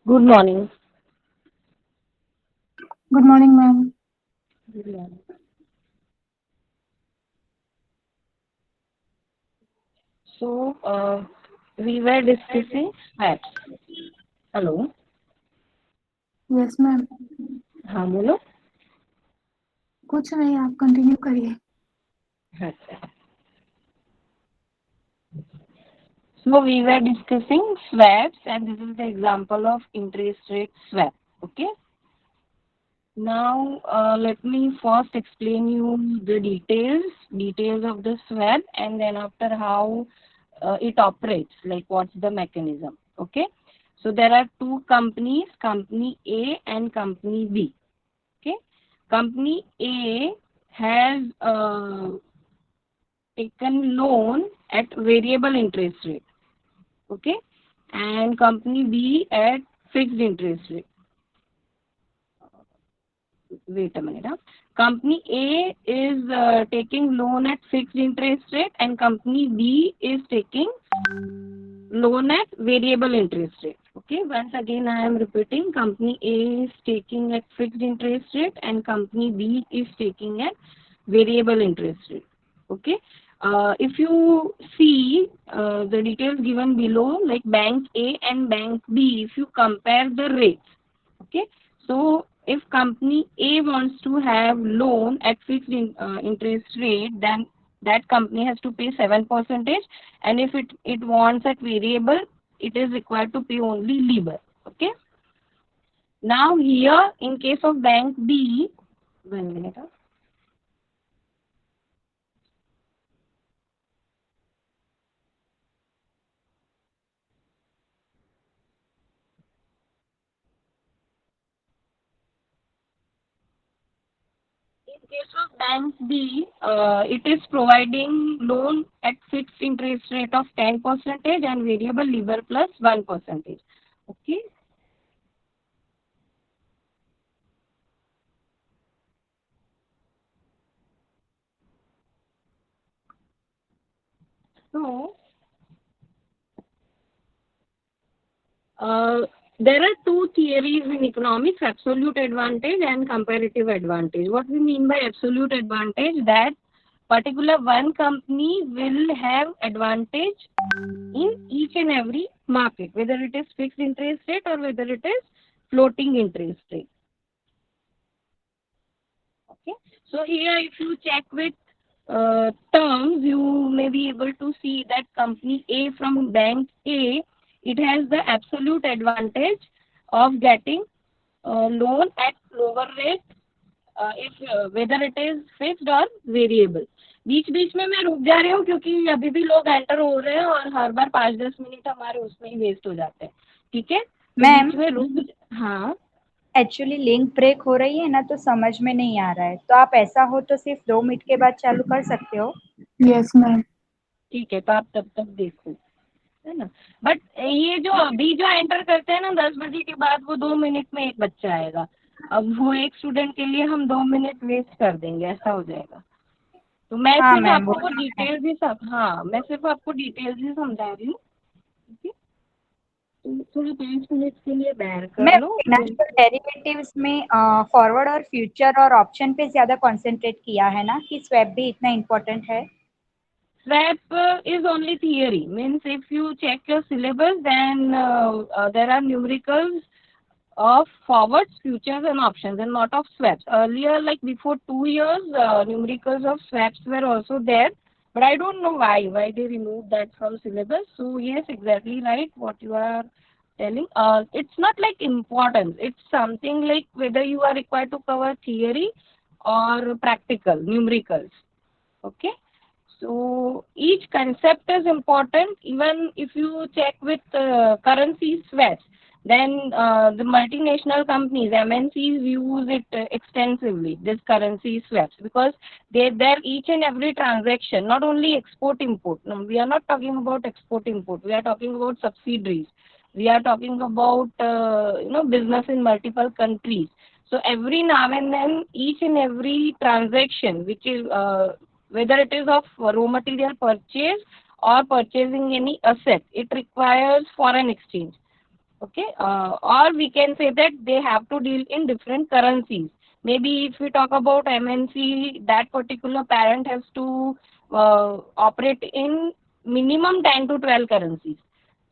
Good morning. Good morning, ma'am. Good morning. So, we were discussing apps. Hello. Yes, ma'am. हाँ बोलो. कुछ नहीं, आप कंटिन्यू करिए. अच्छा. So we were discussing swaps, and this is the example of interest rate swap. Okay. Now, let me first explain you the details of the swap, and then after how it operates, like what's the mechanism. Okay. So there are two companies, company A and company B. Okay. Company A has taken loan at variable interest rate. Okay. And company B at fixed interest rate. wait a minute. Company A is taking loan at fixed interest rate and company B is taking loan at variable interest rate. Okay, once again I am repeating, company A is taking at fixed interest rate and company B is taking at variable interest rate. Okay, if you see the details given below, like bank A and bank B, if you compare the rates, okay, so if company A wants to have loan at fixed interest rate, then that company has to pay 7%, and if it wants at variable, it is required to pay only LIBOR. Okay. Now here, in case of bank B, 1 minute. In case of bank B, it is providing loan at fixed interest rate of 10% and variable LIBOR plus 1%. Okay. So, there are two theories in economics, absolute advantage and comparative advantage. What we mean by absolute advantage, that particular one company will have advantage in each and every market, whether it is fixed interest rate or whether it is floating interest rate. Okay. So here if you check with terms, you may be able to see that company A from bank A, it has the absolute advantage of getting loan at lower rate, if whether it is fixed or variable. बीच बीच में मैं रुक जा रही हूँ क्योंकि अभी भी लोग एंटर हो रहे हैं और हर बार 5-10 मिनट हमारे उसमें ही वेस्ट हो जाते हैं. ठीक है, तो मैम, बीच में रुक. हाँ, एक्चुअली लिंक ब्रेक हो रही है ना, तो समझ में नहीं आ रहा है. तो आप ऐसा हो तो सिर्फ 2 मिनट के बाद चालू कर सकते हो. Yes ma'am. ठीक है, तो आप तब तक देखो, है ना. बट ये जो अभी जो एंटर करते हैं ना 10 बजे के बाद, वो 2 मिनट में एक बच्चा आएगा. अब वो एक स्टूडेंट के लिए हम 2 मिनट वेस्ट कर देंगे, ऐसा हो जाएगा. तो मैं हाँ सिर्फ मैम, आपको वो डिटेल्स ही सब, हाँ मैं सिर्फ आपको डिटेल्स ही समझा रही हूँ. ठीक है, तो थोड़ा 5 मिनट के लिए बैर कर मैं लो. फाइनेंशियल डेरिवेटिव्स में फॉरवर्ड और फ्यूचर और ऑप्शन पे ज्यादा कंसंट्रेट किया है ना, कि स्वैप भी इतना इम्पोर्टेंट है. Swap is only theory. Means if you check your syllabus, then there are numericals of forwards, futures and options and not of swaps. Earlier, like before 2 years, numericals of swaps were also there. But I don't know why they removed that from syllabus. So yes, exactly right what you are telling. It's not like importance. It's something like whether you are required to cover theory or practical, numericals. Okay. So each concept is important. Even if you check with currency swaps, then the multinational companies, MNCs, use it extensively, this currency swaps, because they're each and every transaction, not only export import. No, we are not talking about export import. We are talking about subsidiaries. We are talking about business in multiple countries. So every now and then, each and every transaction, which is whether it is of raw material purchase or purchasing any asset, it requires foreign exchange. Okay, or we can say that they have to deal in different currencies. Maybe if we talk about MNC, that particular parent has to operate in minimum 10 to 12 currencies.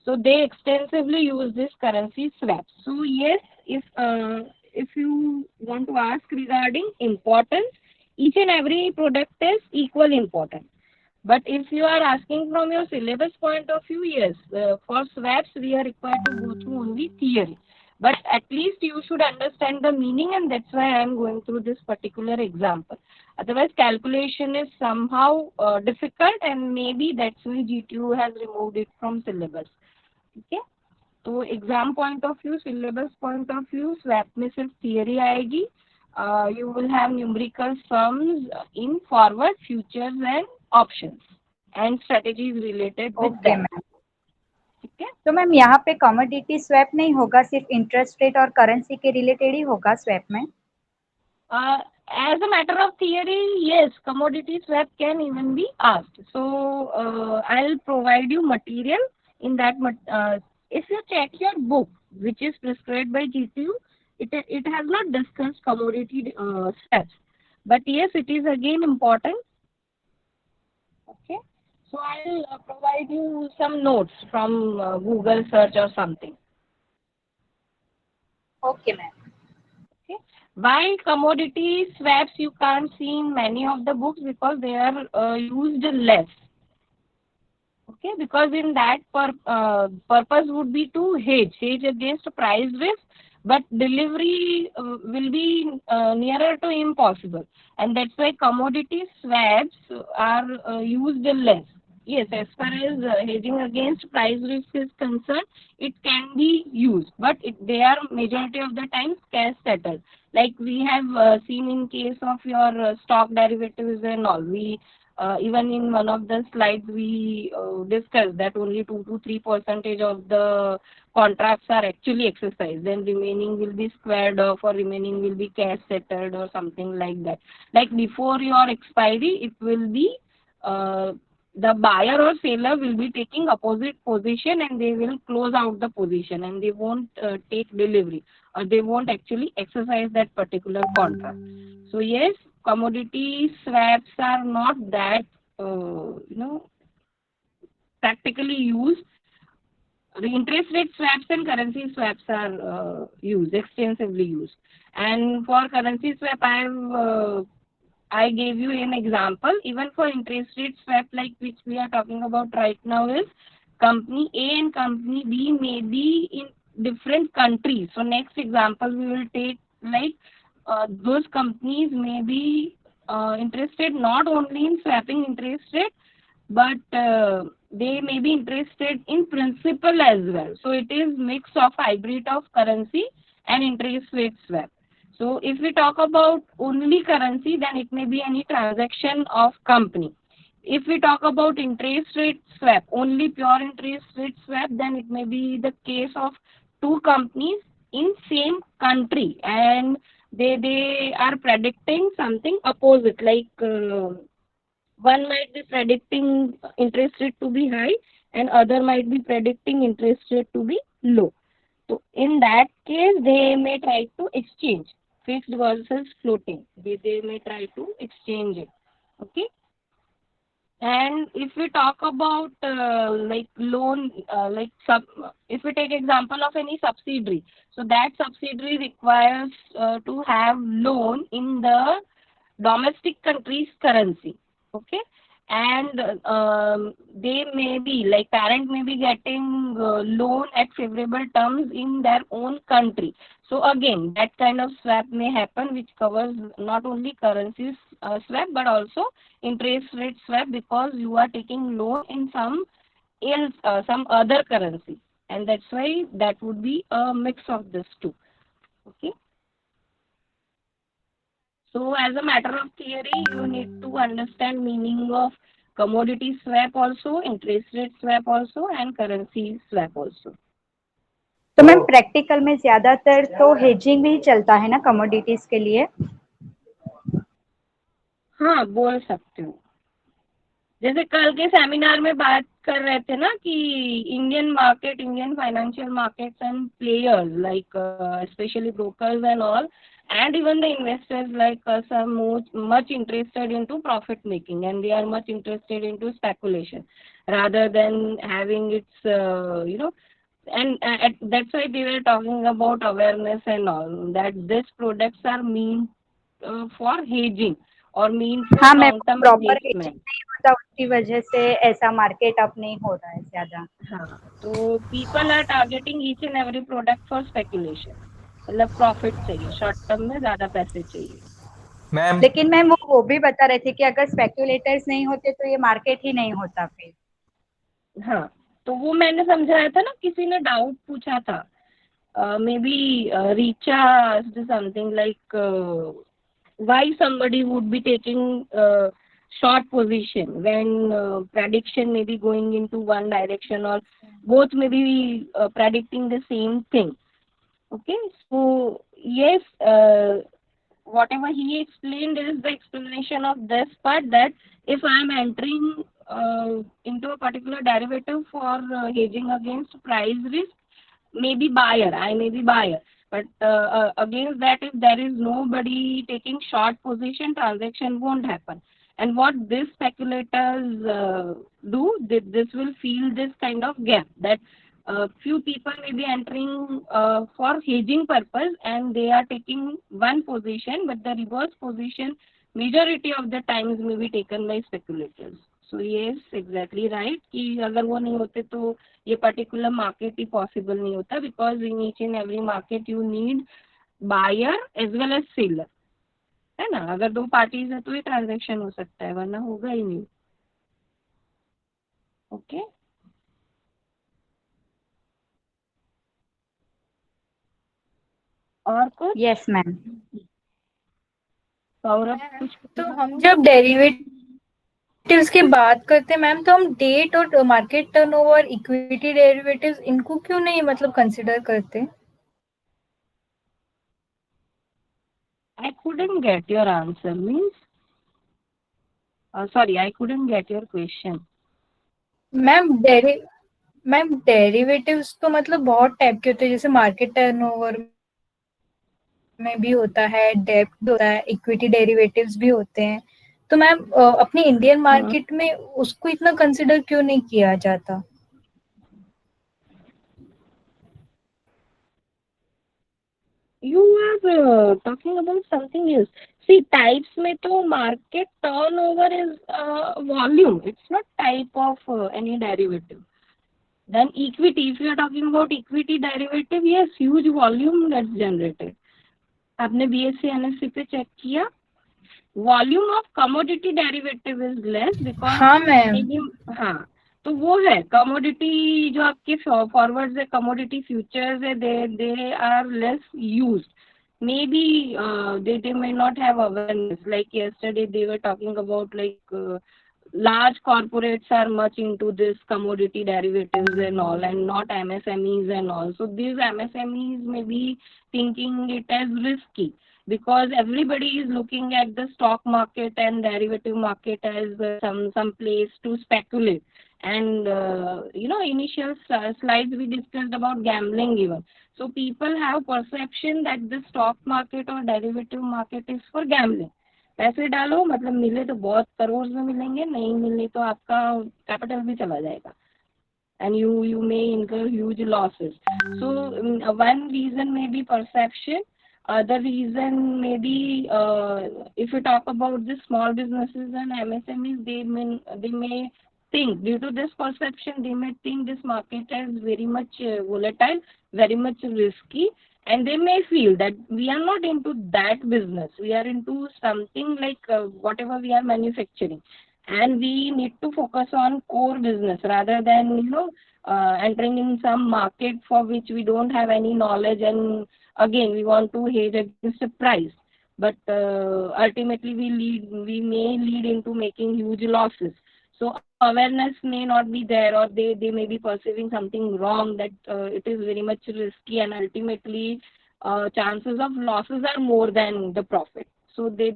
So they extensively use this currency swap. So yes, if you want to ask regarding importance, each and every product is equal important. But if you are asking from your syllabus point of view, yes, for swaps we are required to go through only theory. But at least you should understand the meaning, and that's why I am going through this particular example. Otherwise, calculation is somehow difficult, and maybe that's why GTU has removed it from syllabus. ठीक है, तो exam point of view, syllabus point of view, swap में सिर्फ theory आएगी. You will have numerical sums in forward, futures and options and strategies related with okay that. Ma'am. ठीक है, तो ma'am यहाँ पे कमोडिटी स्वैप नहीं होगा, सिर्फ इंटरेस्ट रेट और करेंसी के रिलेटेड ही होगा स्वैप में. As a matter of theory, yes, commodity swap can even be asked. So I'll provide you material in that. If you check your book, which is prescribed by GTU, it has not discussed commodity swaps. But yes, it is again important. Okay. So I'll provide you some notes from Google search or something. Okay, ma'am. Okay. Why commodity swaps you can't see in many of the books? Because they are used less. Okay, because in that purpose would be to hedge against price risk, but delivery will be nearer to impossible, and that's why commodity swaps are used less. Yes, as far as hedging against price risk is concerned, it can be used, but they are majority of the times cash settled. Like we have seen in case of your stock derivatives and all, we even in one of the slides we discussed that only 2 to 3% of the contracts are actually exercised, then remaining will be squared off or remaining will be cash settled or something like that. Like before your expiry, it will be the buyer or seller will be taking opposite position and they will close out the position and they won't take delivery or they won't actually exercise that particular contract. So yes, commodity swaps are not that practically used. The interest rate swaps and currency swaps are used extensively used. And for currency swap, I gave you an example. Even for interest rate swap, like which we are talking about right now, is company A and company B may be in different countries. So next example we will take, like those companies may be interested not only in swapping interest rate, but they may be interested in principal as well. So it is mix of hybrid of currency and interest rate swap. So if we talk about only currency, then it may be any transaction of company. If we talk about interest rate swap, only pure interest rate swap, then it may be the case of two companies in same country and they are predicting something opposite, like one might be predicting interest rate to be high and other might be predicting interest rate to be low. So in that case, they may try to exchange fixed versus floating. They may try to exchange it. Okay. And if we talk about like loan, if we take example of any subsidiary, so that subsidiary requires to have loan in the domestic country's currency. Okay. And they may be like parent may be getting loan at favorable terms in their own country. So again, that kind of swap may happen, which covers not only currencies swap but also interest rate swap, because you are taking loan in some other currency, and that's why that would be a mix of this two. Okay. So as a matter of theory, you need to understand meaning of commodity swap also, interest rate swap also, and currency swap also. तो ma'am practical में ज्यादातर तो hedging ही चलता है ना commodities के लिए. हाँ, बोल सकते हो. जैसे कल के सेमिनार में बात कर रहे थे ना कि Indian market, Indian financial markets and players like specially brokers and all, and even the investors like us are much interested into profit making, and they are much interested into speculation rather than having its and that's why they were talking about awareness and all, that these products are mean for hedging or mean for हाँ ma'am, long term proper hedging investment. नहीं होता, उसकी वजह से ऐसा market up नहीं हो रहा है ज्यादा. हाँ, तो people are targeting each and every product for speculation. मतलब प्रॉफिट चाहिए, शॉर्ट टर्म में ज्यादा पैसे चाहिए. मैम लेकिन मैम वो भी बता रहे थे कि अगर स्पेक्युलेटर्स नहीं होते तो ये मार्केट ही नहीं होता फिर. हाँ, तो वो मैंने समझाया था ना, किसी ने डाउट पूछा था, may be Richa something like why somebody would be taking short position when prediction may be going into one direction or both may be predicting the same thing. Okay, so yes, whatever he explained is the explanation of this part, that if I am entering into a particular derivative for hedging against price risk, maybe buyer, I may be buyer. But against that, if there is nobody taking short position, transaction won't happen. And what these speculators do, this will fill this kind of gap, that few people may be entering for hedging purpose and they are taking one position, but the reverse position majority of the times may be taken by speculators. So yes, exactly right कि अगर वो नहीं होते तो ये particular market ही possible नहीं होता, because in each and every market you need buyer as well as seller, है ना. अगर दो पार्टीज है तो ये ट्रांजेक्शन हो सकता है, वरना होगा ही नहीं. ओके और कुछ? Yes ma'am. सौरभ कुछ? तो हम जब डेरिवेटिव्स की बात करते हैं मैम, तो हम डेट और मार्केट टर्नओवर, इक्विटी डेरिवेटिव्स, इनको क्यों नहीं मतलब कंसिडर करते? I couldn't get your answer, means sorry, I couldn't get your question. Ma'am derivatives तो मतलब बहुत टाइप के होते हैं, जैसे मार्केट टर्नओवर में भी होता है, डेब्ट होता है, इक्विटी डेरिवेटिव्स भी होते हैं. तो मैम अपनी इंडियन मार्केट में उसको इतना कंसिडर क्यों नहीं किया जाता? You are talking about something else. See, types में तो market turnover is volume. It's not type of any derivative. Then equity, if you are talking about equity derivative, yes, huge volume that's generated. आपने BSc NSE पे check किया? Volume of commodity derivative is less because हाँ ma'am. हाँ, तो वो है commodity, जो आपके फॉरवर्ड्स है, कमोडिटी फ्यूचर्स है, they are less used. Maybe they may not have awareness. Like yesterday, they were talking about like large corporates are much into this commodity derivatives and all, and not MSMEs and all. So these MSMEs may be thinking it as risky because everybody is looking at the stock market and derivative market as some place to speculate. And initial slides we discussed about gambling even. So people have perception that the stock market or derivative market is for gambling. पैसे डालो, मतलब मिले तो बहुत करोड़ में मिलेंगे, नहीं मिले तो आपका कैपिटल भी चला जाएगा, and you may incur huge losses. So one reason may be perception. Other reason may be if you talk about the small businesses and MSMEs, they may think, due to this perception, they may think this market is very much volatile, very much risky, and they may feel that we are not into that business. We are into something like whatever we are manufacturing, and we need to focus on core business rather than entering in some market for which we don't have any knowledge, and again we want to hedge against the price, but ultimately we may lead into making huge losses. So awareness may not be there, or they may be perceiving something wrong, that it is very much risky, and ultimately chances of losses are more than the profit. So they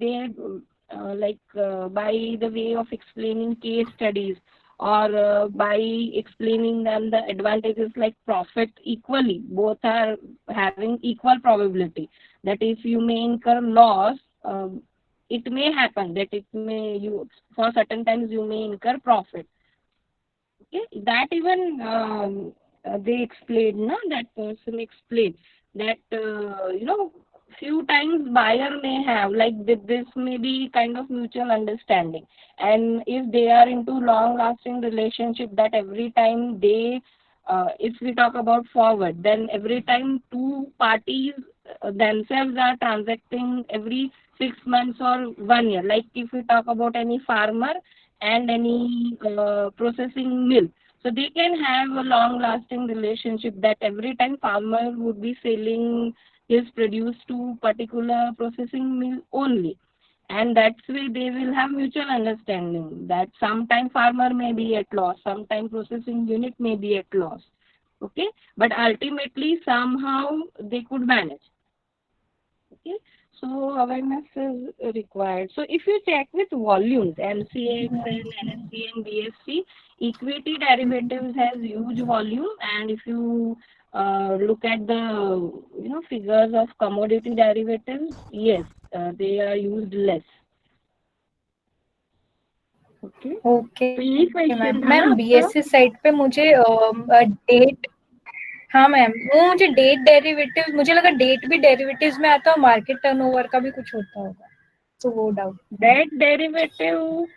by the way of explaining case studies, or by explaining them the advantages like profit equally, both are having equal probability, that if you may incur loss, it may happen that you for certain times you may incur profit. Okay, that even they explained, no, that person explained that few times buyer may have like this may be kind of mutual understanding, and if they are into long lasting relationship, that every time they if we talk about forward, then every time two parties themselves are transacting every 6 months or 1 year. Like if we talk about any farmer and any processing mill, so they can have a long lasting relationship, that every time farmer would be selling his produce to particular processing mill only, and that's why they will have mutual understanding, that sometime farmer may be at loss, sometime processing unit may be at loss. Okay, but ultimately somehow they could manage. Okay, So awareness is required. So if you check with volumes, MCX and NSE and BSE, equity derivatives has huge volume, and if you look at the figures of commodity derivatives, yes, they are used less. Okay. Okay तो यही ma'am. Question था ना ma'am आपका? BSc side पे मुझे date, हाँ ma'am, वो मुझे डेट डेरिवेटिव, मुझे लगा डेट भी डेरिवेटिव्स में आता है, मार्केट टर्नओवर का भी कुछ होता होगा, तो वो डाउट। डेट डेरिवेटिव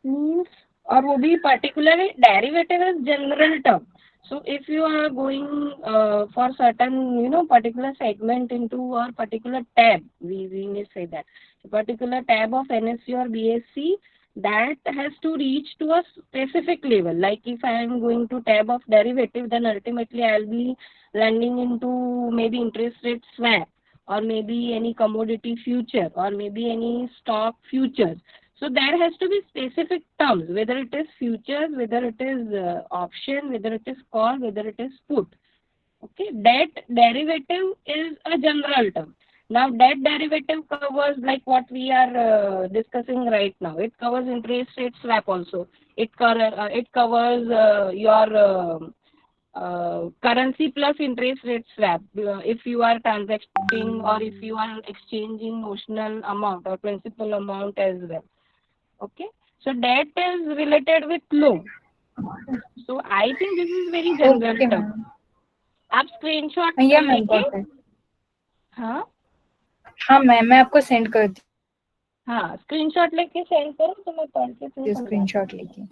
मीन्स, और वो भी particular derivative is general term. So if you are going for certain particular segment into a particular tab, we may say that a particular tab of NSE or BSE, that has to reach to a specific level. Like if I am going to tab of derivative, then ultimately I'll be landing into maybe interest rate swap, or maybe any commodity future, or maybe any stock futures. So there has to be specific terms, whether it is futures, whether it is option, whether it is call, whether it is put. Okay, debt derivative is a general term. Now, debt derivative covers like what we are discussing right now. It covers interest rate swap also. It covers your currency plus interest rate swap. If you are transacting or if you are exchanging notional amount or principal amount as well. Okay, so debt is related with loan. So I think this is very general okay term. Ma'am, आप screenshot या ma'am लेके, got it. हाँ हाँ ma'am, मैं आपको send करती हाँ screenshot लेके सेंड करो तो मैं पढ़ के फिर हूँ समझाती स्क्रीनशॉट हूँ. लेके।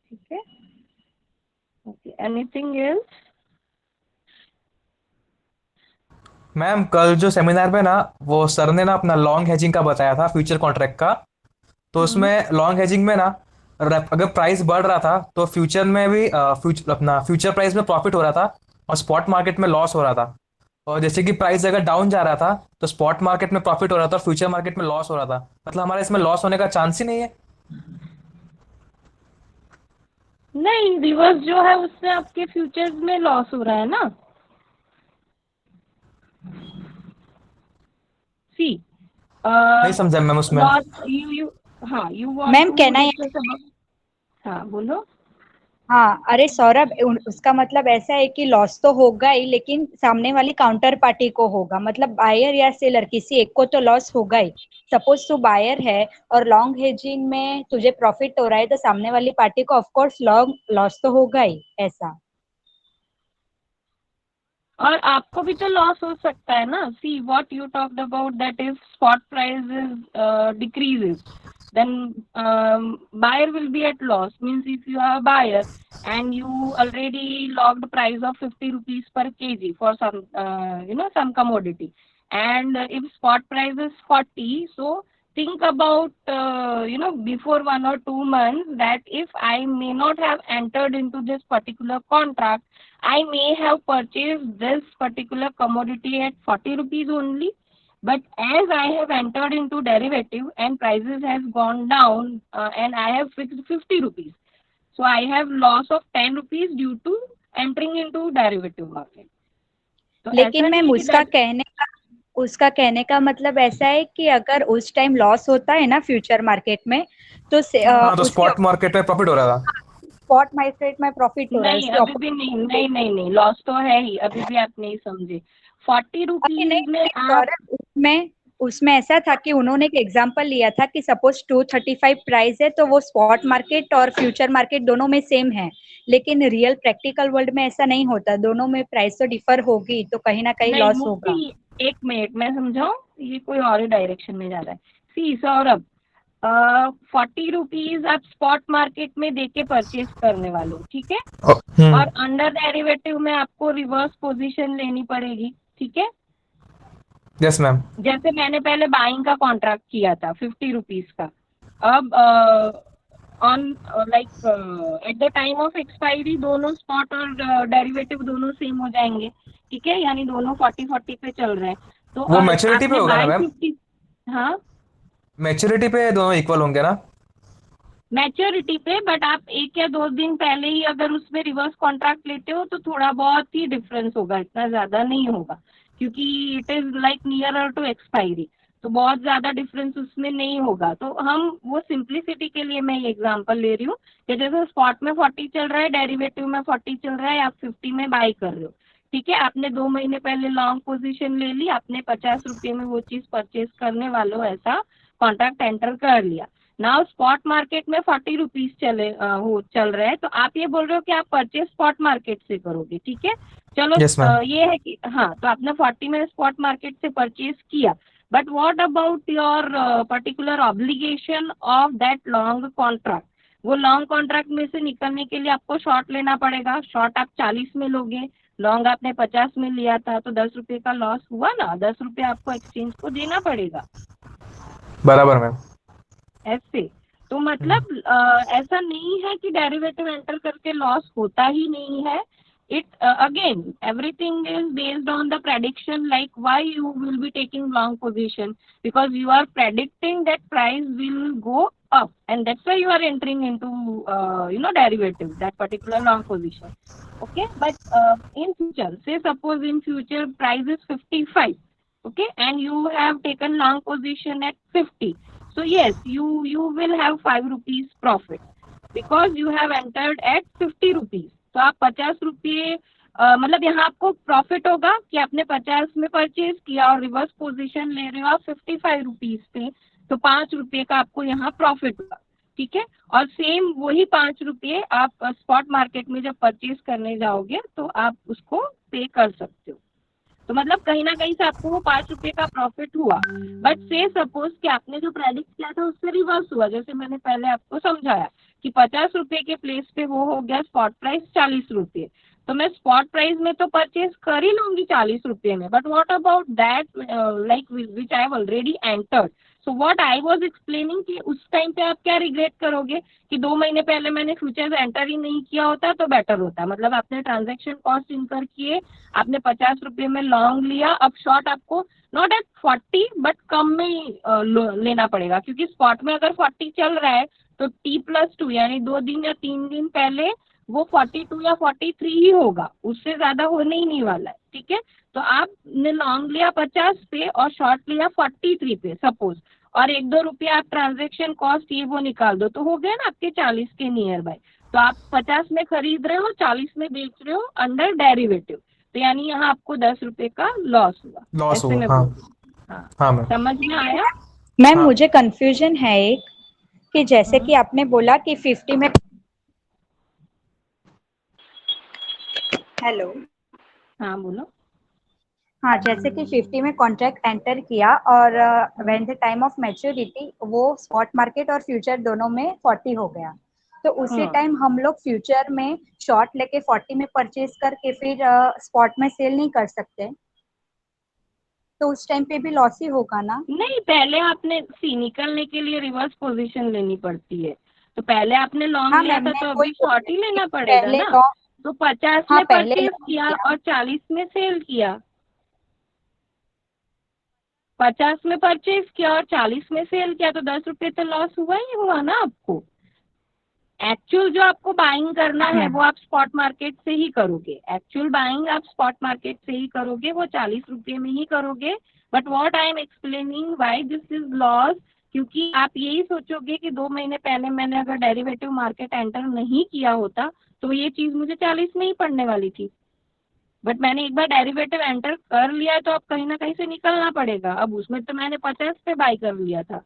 ठीक है. Okay, anything else? मैम कल जो सेमिनार में ना वो सर ने ना अपना लॉन्ग हेजिंग का बताया था, फ्यूचर कॉन्ट्रैक्ट का। तो उसमें लॉन्ग हेजिंग में ना अगर प्राइस बढ़ रहा था तो फ्यूचर में भी अपना फ्यूचर प्राइस में प्रॉफिट हो रहा था और स्पॉट मार्केट में लॉस हो रहा था। और जैसे कि प्राइस अगर डाउन जा रहा था तो स्पॉट मार्केट में प्रॉफिट हो रहा था और फ्यूचर मार्केट में लॉस हो रहा था। मतलब हमारा इसमें लॉस होने का चांस ही नहीं है। नहीं, रिवर्स जो है उससे आपके फ्यूचर्स में लॉस हो रहा है ना. सी नहीं समझा मैम उसमें। लॉस यू हाँ यू वांट मैम टू कहना है, डिस्कस अबाउट. हाँ बोलो. हाँ अरे सौरभ, उसका मतलब ऐसा है कि लॉस तो होगा ही, लेकिन सामने वाली काउंटर पार्टी को होगा, मतलब बायर या सेलर किसी एक को तो लॉस होगा ही। सपोज तू बायर है और लॉन्ग हेजिंग में तुझे प्रॉफिट हो रहा है, तो सामने वाली पार्टी को ऑफ कोर्स लॉन्ग लॉस तो होगा ही, ऐसा। और आपको भी तो लॉस हो सकता है ना. See what you talked about that if spot price decreases, then buyer will be at loss. Means if you are a buyer and you already logged price of 50 rupees per kg for some some commodity, and if spot price is 40, so think about before 1 or 2 months that if I may not have entered into this particular contract, I may have purchased this particular commodity at 40 rupees only. But as I have entered into derivative and prices has gone down, and I have fixed 50 rupees, so I have loss of 10 rupees due to entering into derivative market. तो लेकिन ऐसा नहीं ma'am है कि उसका कहने का मतलब ऐसा है कि अगर उस टाइम लॉस होता है ना फ्यूचर मार्केट में, तो हाँ तो उसके स्पॉट मार्केट में प्रॉफिट हो रहा था। स्पॉट मार्केट में प्रॉफिट हो रहा है नहीं, उसके अभी भी नहीं नहीं नहीं नहीं लॉस तो है ही, अभी भी आप नहीं समझे. 40 नहीं रुपीज में नहीं आप सौरभ, उसमें ऐसा था कि उन्होंने एक एग्जांपल लिया था कि सपोज 235 प्राइस है, तो वो स्पॉट मार्केट और फ्यूचर मार्केट दोनों में सेम है, लेकिन रियल प्रैक्टिकल वर्ल्ड में ऐसा नहीं होता, दोनों में प्राइस तो डिफर होगी, तो कहीं ना कहीं नहीं लॉस होगा। मुक्ति, एक मिनट मैं समझाऊं, ये कोई और ही डायरेक्शन में जा रहा है. सी सौरभ, 40 रुपीज आप स्पॉट मार्केट में देके परचेज करने वाले हो, ठीक है. और अंडर डेरिवेटिव में आपको रिवर्स पोजीशन लेनी पड़ेगी, ठीक है. Yes ma'am. जैसे मैंने पहले बाइंग का कॉन्ट्रैक्ट किया था 50 रुपीज का. अब on like at the time of expiry दोनों स्पॉट और डेरिवेटिव दोनों सेम हो जाएंगे, ठीक है, यानी दोनों 40-40 पे चल रहे हैं. तो वो मैच्योरिटी पे आपने होगा ना बाई मैम? 50. हाँ मैच्योरिटी पे दोनों इक्वल होंगे ना? मैच्योरिटी पे, बट आप 1 या 2 दिन पहले ही अगर उसमें रिवर्स कॉन्ट्रैक्ट लेते हो तो थोड़ा बहुत ही डिफरेंस होगा, इतना ज्यादा नहीं होगा. क्योंकि it is like nearer to expiry, तो बहुत ज्यादा डिफरेंस उसमें नहीं होगा। तो हम वो सिंप्लिसिटी के लिए मैं ये एग्जांपल ले रही हूँ कि जैसे स्पॉट में 40 चल रहा है, डेरिवेटिव में 40 चल रहा है, आप 50 में बाई कर रहे हो, ठीक है। आपने 2 महीने पहले लॉन्ग पोजीशन ले ली, आपने 50 रुपये में वो चीज परचेज करने वालों ऐसा कॉन्ट्रैक्ट एंटर कर लिया। नाउ स्पॉट मार्केट में 40 रुपीज चल रहे हैं, तो आप ये बोल रहे हो कि आप परचेज स्पॉट मार्केट से करोगे, ठीक है। चलो यस मैम। ये है कि हाँ, तो आपने 40 में स्पॉट मार्केट से परचेज किया, but what about your particular obligation of that long contract. वो लॉन्ग कॉन्ट्रैक्ट में से निकलने के लिए आपको शॉर्ट लेना पड़ेगा। शॉर्ट आप 40 में लोगे, लॉन्ग आपने 50 में लिया था, तो 10 रुपये का लॉस हुआ ना, 10 रुपये आपको एक्सचेंज को देना पड़ेगा बराबर मैम। ऐसे। तो मतलब ऐसा नहीं है कि डेरिवेटिव एंटर करके लॉस होता ही नहीं है। It again everything is based on the prediction, like why you will be taking long position, because you are predicting that price will go up, and that's why you are entering into derivative, that particular long position. Okay, but in future, say suppose in future price is 55, okay, and you have taken long position at 50. So yes, you will have 5 rupees profit because you have entered at 50 rupees. तो आप 50 रुपये मतलब यहाँ आपको profit होगा कि आपने 50 में परचेज किया और रिवर्स पोजीशन ले रहे हो आप 55 रुपीज पे, तो 5 रुपये का आपको यहाँ प्रॉफिट होगा, ठीक है। और सेम वही 5 रुपये आप स्पॉट मार्केट में जब परचेज करने जाओगे तो आप उसको पे कर सकते हो। तो मतलब कहीं ना कहीं से आपको वो 5 रुपये का प्रॉफिट हुआ। बट से सपोज कि आपने जो प्रेडिक्ट किया था उससे रिवर्स हुआ, जैसे मैंने पहले आपको समझाया कि 50 रुपये के प्लेस पे वो हो गया स्पॉट प्राइस 40 रुपये, तो मैं स्पॉट प्राइस में तो परचेज कर ही लूंगी 40 रुपये में, but what about that like which I have already entered. So what I was explaining कि उस टाइम पे आप क्या रिग्रेट करोगे कि 2 महीने पहले मैंने फ्यूचर्स एंटर ही नहीं किया होता तो बेटर होता। मतलब आपने ट्रांजैक्शन कॉस्ट इनकर किए, आपने 50 रुपये में लॉन्ग लिया, अब शॉर्ट आपको नॉट एट 40 बट कम में लेना पड़ेगा, क्योंकि स्पॉट में अगर 40 चल रहा है तो T+2 यानी 2 दिन या 3 दिन पहले वो 42 या 43 ही होगा, उससे ज्यादा होने ही नहीं वाला है, ठीक है। तो आपने लॉन्ग लिया 50 पे और शॉर्ट लिया 43 पे सपोज, और 1-2 रुपये आप ट्रांजेक्शन कॉस्ट ये वो निकाल दो, तो हो गया ना आपके 40 के नियर बाय। तो आप 50 में खरीद रहे हो, 40 में बेच रहे हो अंडर डेरिवेटिव, तो यानी यहाँ आपको 10 रुपये का लॉस हुआ। लॉस ऐसे हुआ, में हाँ। हाँ, हाँ मैम। समझ में आया? मैम हाँ। मुझे कंफ्यूजन है एक, कि जैसे कि आपने बोला कि 50 में, हेलो, हाँ बोलो। हाँ, जैसे कि 50 में कॉन्ट्रैक्ट एंटर किया और when the time of maturity वो स्पॉट मार्केट और फ्यूचर दोनों में 40 हो गया, तो उसी हाँ। टाइम हम लोग फ्यूचर में शॉर्ट लेके 40 में परचेज करके फिर स्पॉट में सेल नहीं कर सकते, तो उस टाइम पे भी लॉस ही होगा ना? नहीं, पहले आपने निकलने के लिए रिवर्स पोजीशन लेनी पड़ती है, तो पहले आपने लॉन्ग हाँ लिया मैम, था मैं तो वही अभी बोल शॉर्ट ही रही हूँ लेना कि पड़ेगा पहले ना। लॉन्ग, तो 50 हाँ में पहले परचेज लॉन्ग किया किया। और 40 में सेल किया, 50 में परचेज किया और 40 में सेल किया, तो 10 रुपये तो लॉस हुआ ही हुआ ना आपको। एक्चुअल जो आपको बाइंग करना हाँ है मैम। वो आप स्पॉट मार्केट से ही करोगे, एक्चुअल बाइंग आप स्पॉट मार्केट से ही करोगे, वो 40 रुपये में ही करोगे। But what I am explaining why this is loss, क्योंकि आप यही सोचोगे कि 2 महीने पहले मैंने अगर डेरिवेटिव मार्केट एंटर नहीं किया होता तो ये चीज मुझे 40 में ही पड़ने वाली थी। बट मैंने एक बार डेरिवेटिव एंटर कर लिया तो अब कहीं ना कहीं से निकलना पड़ेगा। अब उसमें तो मैंने 50 पे बाई कर लिया था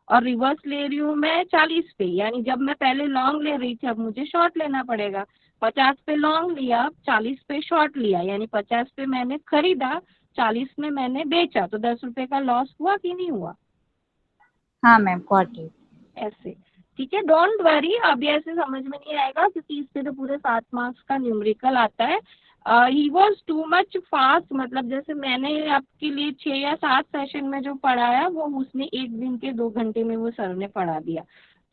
और रिवर्स ले रही हूँ मैं 40 पे, यानी जब मैं पहले लॉन्ग ले रही थी अब मुझे शॉर्ट लेना पड़ेगा। 50 पे लॉन्ग लिया, 40 पे शॉर्ट लिया, यानी 50 पे मैंने खरीदा, 40 में मैंने बेचा, तो 10 रुपये का लॉस हुआ कि नहीं हुआ? हाँ मैम, गॉट इट। ऐसे, ठीक है। डोंट वरी, अभी ऐसे समझ में नहीं आएगा क्योंकि इस पे तो पूरे 7 मार्क्स का न्यूमेरिकल आता है। He was too much fast, मतलब जैसे मैंने आपके लिए 6 या 7 सेशन में जो पढ़ाया वो उसने 1 दिन के 2 घंटे में वो सर ने पढ़ा दिया।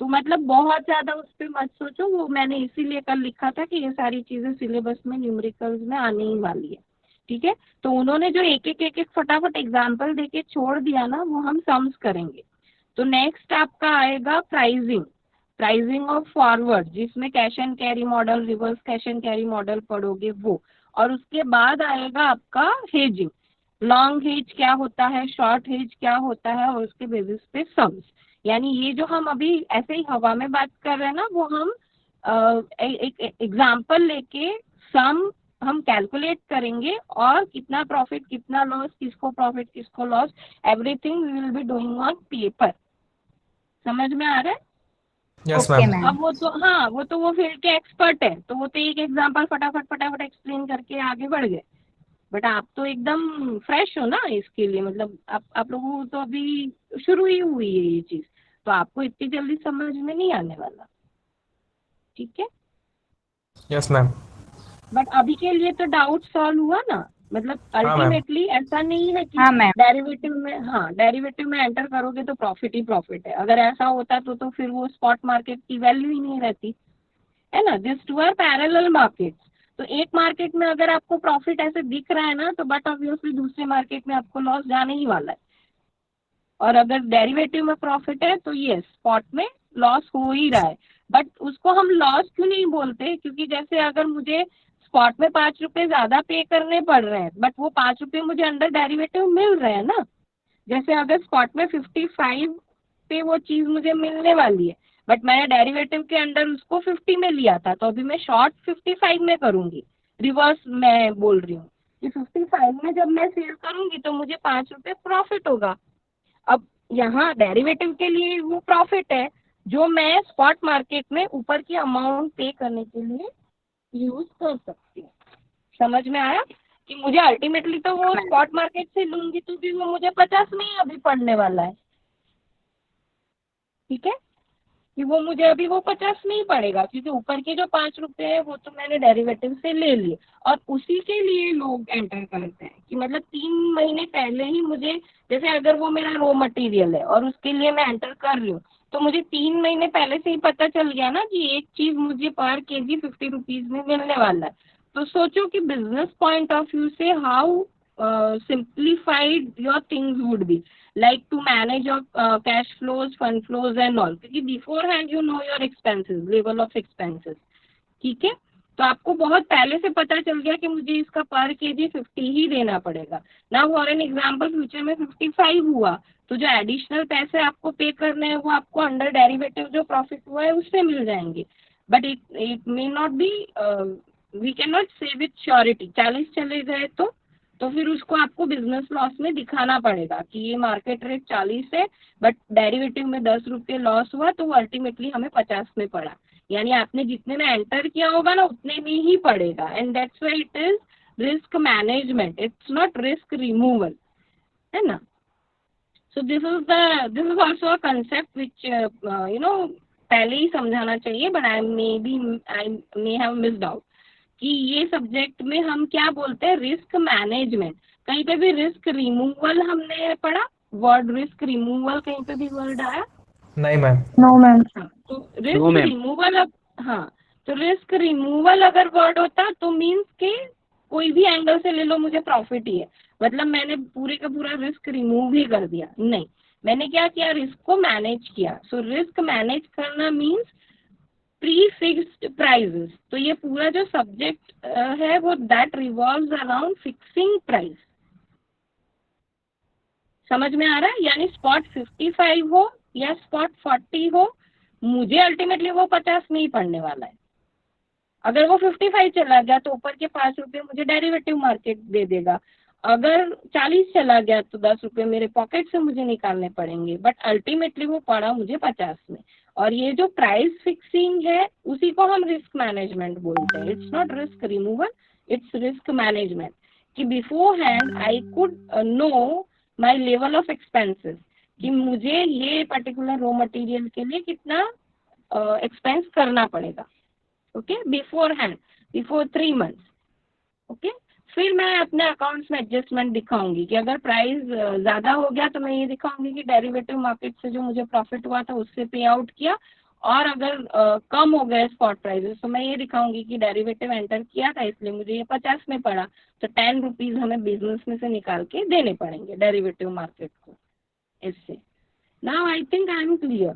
तो मतलब बहुत ज्यादा उस पर मत सोचो, वो मैंने इसीलिए कल लिखा था कि ये सारी चीजें सिलेबस में न्यूमेरिकल्स में आने ही वाली है, ठीक है। तो उन्होंने जो एक एक फटाफट एग्जाम्पल देके छोड़ दिया ना, वो हम सम्स करेंगे। तो नेक्स्ट आपका आएगा प्राइसिंग, प्राइसिंग ऑफ फॉरवर्ड, जिसमें cash and carry model, reverse cash and carry model पढ़ोगे वो, और उसके बाद आएगा आपका हेजिंग। लॉन्ग हेज क्या होता है, शॉर्ट हेज क्या होता है, और उसके बेसिस पे सम्स। यानी ये जो हम अभी ऐसे ही हवा में बात कर रहे हैं ना, वो हम एक एग्जाम्पल लेके सम हम कैलकुलेट करेंगे, और कितना प्रॉफिट कितना लॉस, किसको प्रॉफिट किसको loss, everything we will be doing on paper. समझ में आ रहा है? Yes okay ma'am. मैम। अब वो तो हाँ, वो तो वो फील्ड के एक्सपर्ट है, तो वो तो एक एग्जाम्पल फटाफट फटाफट एक्सप्लेन करके आगे बढ़ गए। बट आप तो एकदम फ्रेश हो ना इसके लिए, मतलब आप लोगों को तो अभी शुरू ही हुई है ये चीज, तो आपको इतनी जल्दी समझ में नहीं आने वाला। ठीक है, यस मैम। बट अभी के लिए तो डाउट सॉल्व हुआ ना। मतलब हाँ मैम। अल्टीमेटली ऐसा नहीं है कि हाँ मैम। डेरिवेटिव में, हाँ डेरिवेटिव में एंटर करोगे तो प्रॉफिट ही प्रॉफिट है। अगर ऐसा होता तो फिर वो स्पॉट मार्केट की वैल्यू ही नहीं रहती, है ना। This two are parallel markets. तो एक मार्केट में अगर आपको प्रॉफिट ऐसे दिख रहा है ना, तो बट ऑब्वियसली दूसरे मार्केट में आपको लॉस जाने ही वाला है। और अगर डेरिवेटिव में प्रॉफिट है तो ये स्पॉट में लॉस हो ही रहा है। बट उसको हम लॉस क्यों नहीं बोलते, क्योंकि जैसे अगर मुझे स्पॉट में 5 रुपए ज्यादा पे करने पड़ रहे हैं, बट वो 5 रुपए मुझे अंडर डेरिवेटिव मिल रहे हैं ना। जैसे अगर स्पॉट में 55 पे वो चीज मुझे मिलने वाली है, बट मैंने डेरिवेटिव के अंडर उसको 50 में लिया था, तो अभी मैं शॉर्ट 55 में करूंगी। रिवर्स मैं बोल रही हूँ कि 55 में जब मैं सेल करूंगी तो मुझे 5 रुपए प्रॉफिट होगा। अब यहाँ डेरिवेटिव के लिए वो प्रॉफिट है जो मैं स्पॉट मार्केट में ऊपर की अमाउंट पे करने के लिए यूज कर सकती हूँ। समझ में आया कि मुझे अल्टीमेटली तो वो स्पॉट मार्केट से लूंगी तो भी वो मुझे 50 में ही अभी पड़ने वाला है। ठीक है, कि वो मुझे अभी वो 50 में ही पड़ेगा, क्योंकि ऊपर के जो 5 रुपए है वो तो मैंने डेरिवेटिव से ले लिए। और उसी के लिए लोग एंटर करते हैं कि मतलब 3 महीने पहले ही मुझे, जैसे अगर वो मेरा रॉ मटेरियल है और उसके लिए मैं एंटर कर रही हूँ, तो मुझे 3 महीने पहले से ही पता चल गया ना कि एक चीज मुझे पर केजी 50 रुपीज में मिलने वाला है। तो सोचो कि बिजनेस पॉइंट ऑफ व्यू से how simplified your things would be, like to manage your cash flows, fund flows and all, क्योंकि beforehand you know your expenses, level of expenses। ठीक है, तो आपको बहुत पहले से पता चल गया कि मुझे इसका पर केजी 50 ही देना पड़ेगा ना। फॉर एन एग्जाम्पल फ्यूचर में 55 हुआ, तो जो एडिशनल पैसे आपको पे करने हैं वो आपको अंडर डेरिवेटिव जो प्रॉफिट हुआ है उससे मिल जाएंगे। But it may not be, we can not say with surety 40 चले गए तो फिर उसको आपको बिजनेस लॉस में दिखाना पड़ेगा कि ये मार्केट रेट 40 है, बट डेरिवेटिव में 10 रुपये लॉस हुआ, तो वो अल्टीमेटली हमें 50 में पड़ा। यानी आपने जितने में एंटर किया होगा ना उतने में ही पड़ेगा। And that's why it is risk management, it's not risk removal, है ना। So this is also a concept which पहले ही समझाना चाहिए, but I may have missed out कि ये सब्जेक्ट में हम क्या बोलते हैं, रिस्क मैनेजमेंट। कहीं पे भी रिस्क रिमूवल हमने पढ़ा, वर्ड रिस्क रिमूवल कहीं पे भी वर्ड आया? नहीं मैम। No ma'am. हाँ, तो रिस्क रिमूवल अब, हाँ, तो रिस्क रिमूवल अगर वर्ड होता तो मीन्स के कोई भी एंगल से ले लो मुझे प्रॉफिट ही है, मतलब मैंने पूरे का पूरा रिस्क रिमूव ही कर दिया। नहीं, मैंने क्या किया, रिस्क को मैनेज किया। सो रिस्क मैनेज करना मीन्स प्री फिक्स्ड प्राइजेस। तो ये पूरा जो सब्जेक्ट है वो that revolves around fixing price. समझ में आ रहा है? यानी स्पॉट 55 हो या स्पॉट 40 हो, मुझे अल्टीमेटली वो 50 में ही पड़ने वाला है। अगर वो 55 चला गया तो ऊपर के 5 रुपए मुझे डेरिवेटिव मार्केट दे देगा। अगर 40 चला गया तो 10 रुपए मेरे पॉकेट से मुझे निकालने पड़ेंगे, बट अल्टीमेटली वो पड़ा मुझे 50 में। और ये जो प्राइस फिक्सिंग है उसी को हम रिस्क मैनेजमेंट बोलते हैं। It's not risk removal, it's risk management. कि beforehand I could know my level of expenses, कि मुझे ये पर्टिकुलर रॉ मटेरियल के लिए कितना एक्सपेंस करना पड़ेगा। Okay, before hand, before 3 months. Okay, फिर मैं अपने अकाउंट्स में एडजस्टमेंट दिखाऊंगी कि अगर प्राइस ज़्यादा हो गया तो मैं ये दिखाऊंगी कि डेरिवेटिव मार्केट से जो मुझे प्रॉफिट हुआ था उससे पे आउट किया। और अगर कम हो गए स्पॉट प्राइसेस तो मैं ये दिखाऊंगी कि डेरिवेटिव एंटर किया था इसलिए मुझे ये 50 में पड़ा, तो 10 रुपीज़ हमें बिजनेस में से निकाल के देने पड़ेंगे डेरिवेटिव मार्केट को। इससे now I think I am clear.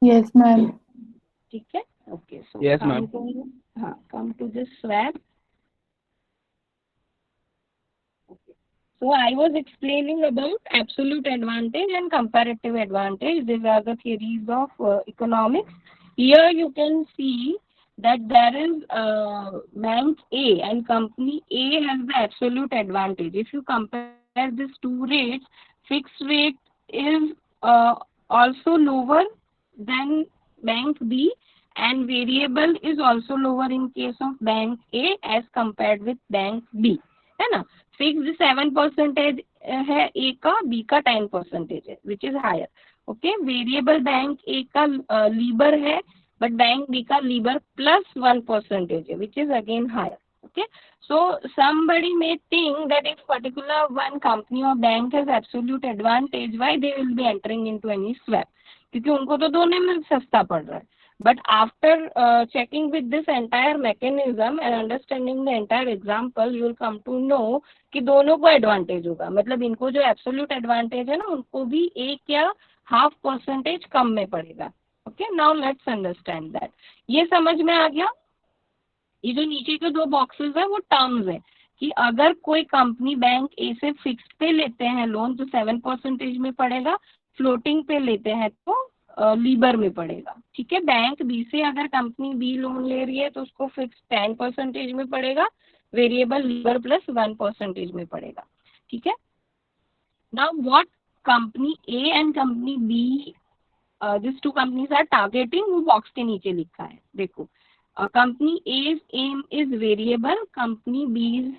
Yes ma'am. ठीक है, okay. So Yes, come ma'am. To, हाँ, come to this swap. So I was explaining about absolute advantage and comparative advantage. These are the theories of economics. Here you can see that there is bank A and company A has the absolute advantage. If you compare these two rates, fixed rate is also lower than bank B and variable is also lower in case of bank A as compared with bank B, है ना. Fix 7% है ए का, B का 10% है, which is higher. Okay, variable bank A का LIBOR है, but bank B का लीबर plus 1% है, which is again higher. Okay, so somebody may think that if particular one company or bank has absolute advantage, why they will be entering into any swap? क्योंकि उनको तो दोनों में सस्ता पड़ रहा है. But after checking with this entire mechanism and understanding the entire example, you will come to know कि दोनों को एडवांटेज होगा. मतलब इनको जो एब्सोल्यूट एडवांटेज है ना, उनको भी 1 या 0.5% कम में पड़ेगा. Okay, now let's understand that. ये समझ में आ गया. ये जो नीचे के 2 बॉक्सेस है वो टर्म्स है कि अगर कोई कंपनी बैंक ए से फिक्स्ड पे लेते हैं लोन तो 7% में पड़ेगा, फ्लोटिंग पे लेते हैं तो लीबर में पड़ेगा. ठीक है, बैंक बी से अगर कंपनी बी लोन ले रही है तो उसको फिक्स 10% में पड़ेगा, वेरिएबल लीबर प्लस 1% में पड़ेगा. ठीक है. Now what company A and company B, this 2 companies are targeting, वो बॉक्स के नीचे लिखा है. देखो, company A's aim is variable, company B's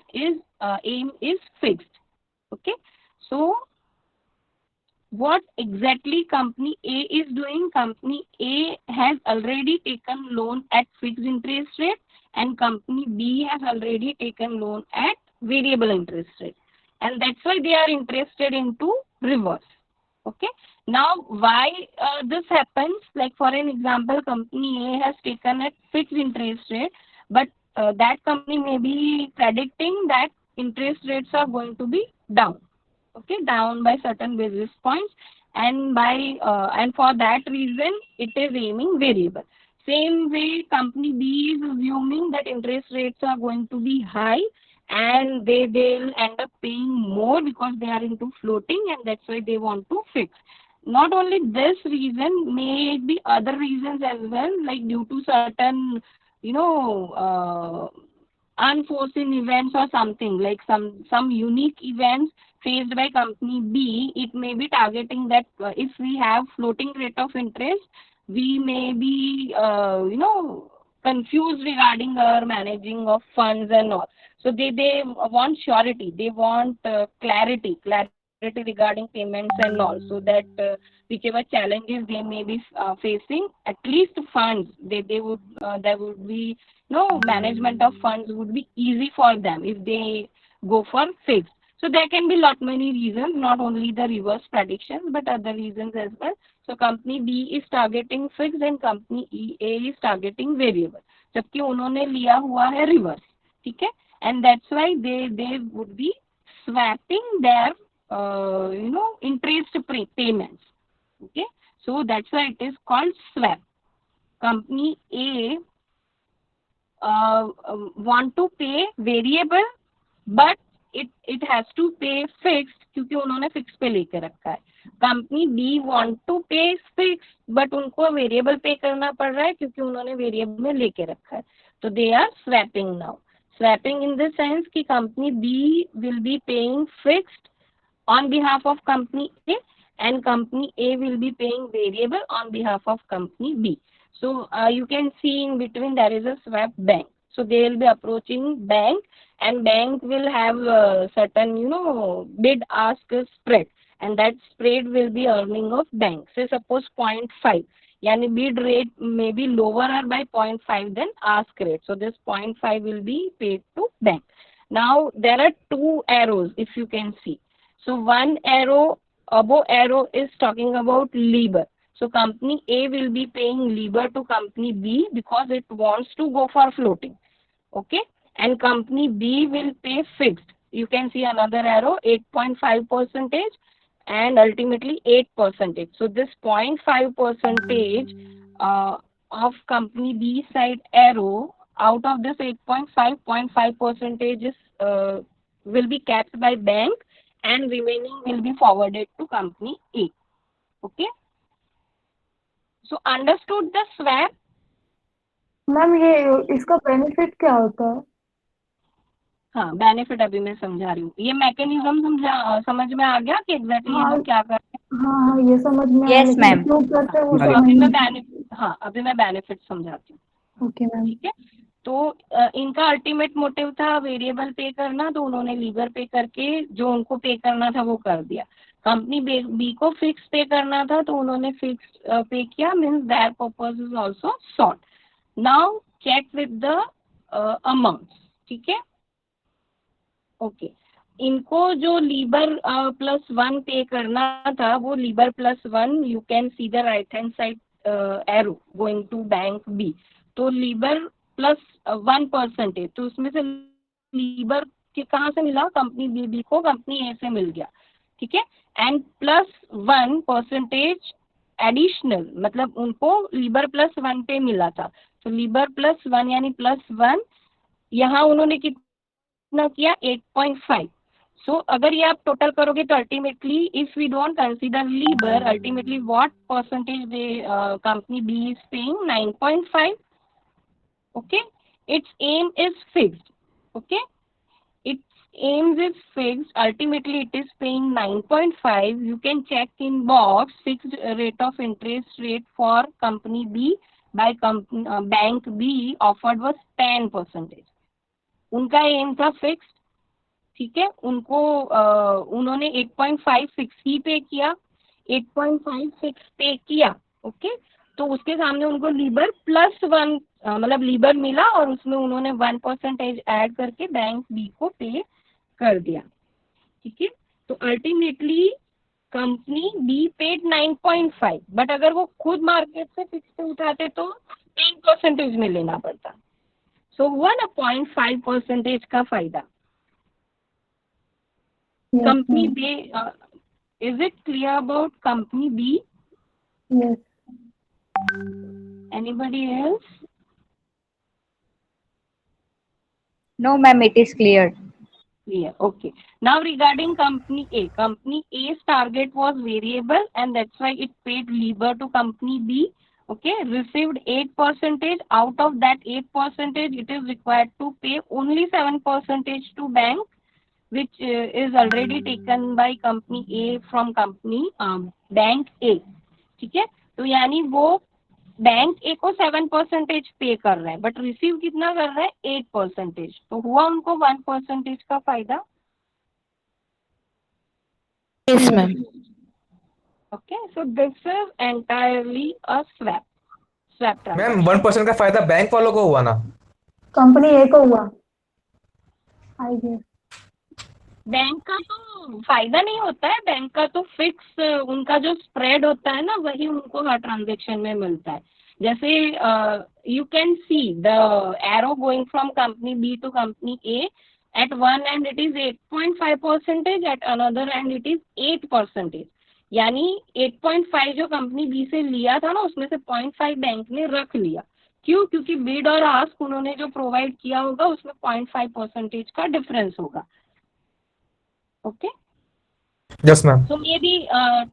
aim is fixed. Okay, so what exactly company A is doing? Company A has already taken loan at fixed interest rate and company B has already taken loan at variable interest rate, and that's why they are interested into reverse. Okay, now why this happens? Like for an example, company A has taken at fixed interest rate, but that company may be predicting that interest rates are going to be down. Okay, down by certain basis points, and for that reason it is aiming variable. Same way, company B is assuming that interest rates are going to be high and they'll end up paying more because they are into floating, and that's why they want to fix. Not only this reason, may be other reasons as well, like due to certain unforeseen events or something, like some unique events faced by company B, it may be targeting that if we have floating rate of interest, we may be confused regarding our managing of funds and all. So they want surety, they want clarity regarding payments and all, so that whichever challenges they may be facing, at least funds, they would there would be management of funds would be easy for them if they go for fixed. So there can be lot many reasons, not only the reverse predictions but other reasons as well. So company B is targeting fixed and company A is targeting variable, जबकि उन्होंने लिया हुआ है reverse. ठीक है, and that's why they would be swapping their interest payments. Okay, so that's why it is called swap. Company A want to pay variable but it has to pay fixed क्योंकि उन्होंने fix पे लेके रखा है. Company B want to pay fix but उनको variable पे करना पड़ रहा है क्योंकि उन्होंने वेरिएबल में लेके रखा है. तो they are swapping now. Swapping in the sense कि company B will be paying fixed on behalf of company A and company A will be paying variable on behalf of company B. So you can see in between there is a swap bank. So they will be approaching bank and bank will have certain bid ask spread, and that spread will be earning of bank. Say suppose 0.5. Yani bid rate may be lower by 0.5 than ask rate. So this 0.5 will be paid to bank. Now there are 2 arrows if you can see. So one arrow, above arrow is talking about LIBOR. So company A will be paying LIBOR to company B because it wants to go for floating. Okay, and company B will pay fixed. You can see another arrow, 8.5%. And ultimately 8%. So this 0.5% of company B side arrow, out of this 8.5, 0.5% is will be kept by bank and remaining will be forwarded to company A. Okay, so understood the swap? Ma'am ये इसका benefit क्या होता है? हाँ, benefit अभी मैं समझा रही हूँ। ये मैकेनिज्म समझ में आ गया कि एग्जैक्टली ये हाँ लोग क्या करते हैं? हाँ ये समझ में आया, Yes, लेकिन ma'am. क्यों करते हैं वो तो समझ अभी मैं नहीं। बेनिफिट, हाँ अभी मैं बेनिफिट समझाती हूँ। Okay ma'am. ठीक है, तो इनका अल्टीमेट मोटिव था वेरिएबल पे करना, तो उन्होंने लीवर पे करके जो उनको पे करना था वो कर दिया। कंपनी बी को फिक्स पे करना था, तो उन्होंने फिक्स पे किया, means their purpose is also sort. Now check with the amount. ठीक है, ओके, इनको जो लीबर +1 पे करना था, वो Libor +1, you can see the right hand side arrow going to bank B. तो लीबर +1%, तो उसमें से लीबर के कहाँ से मिला? कंपनी बी को कंपनी ए से मिल गया। ठीक है, एंड +1% एडिशनल, मतलब उनको लीबर +1 पे मिला था, तो लीबर +1 यानी +1, यहाँ उन्होंने कितना किया? 8.5। सो अगर ये आप टोटल करोगे तो ultimately if we don't consider LIBOR, ultimately what percentage the company B is paying? 9.5. okay, its aim is fixed. Okay, its aims is fixed, ultimately it is paying 9.5. You can check in box, fixed rate of interest rate for company B by bank B offered was 10%. उनका M था fixed. ठीक है, उनको उन्होंने 8.5 fix ही पे किया, 8.5 fix pay किया। Okay, तो उसके सामने उनको लीबर +1 मतलब लीबर मिला, और उसमें उन्होंने 1% ऐड करके बैंक बी को पे कर दिया। ठीक है, तो ultimately company be paid 9.5, but अगर वो खुद मार्केट से फिक्स पे उठाते तो 10% में लेना पड़ता। सो हुआ ना 0.5% का फायदा। Yes, Company ma'am. B, is it clear about company B? Yes. Anybody else? No, ma'am, it is clear. Clear. Okay. Now regarding company A, company A's target was variable, and that's why it paid lever to company B. Okay, received 8%. Out of that 8%, it is required to pay only 7% to bank, which is already taken by company A from company bank A. ठीक है, तो यानी वो bank ए को 7% पे कर रहा है, बट रिसीव कितना कर रहा है? 8%। तो हुआ उनको 1% का फायदा। Yes, ma'am. Okay, so this is entirely a swap ma'am transaction. 1% का फायदा बैंक वालों को हुआ ना? कंपनी ए को हुआ, आई गेस। बैंक का तो फायदा नहीं होता है, बैंक का तो फिक्स उनका जो स्प्रेड होता है ना, वही उनको हर ट्रांजेक्शन में मिलता है। जैसे you can see the arrow going from company B to company A, at one end it is 8.5%, at another end it is 8%। यानी 8.5 जो कंपनी बी से लिया था ना, उसमें से 0.5 बैंक ने रख लिया। क्यों? क्योंकि बिड और आस्क उन्होंने जो प्रोवाइड किया होगा उसमें 0.5% का डिफरेंस होगा। Okay, yes ma'am. so maybe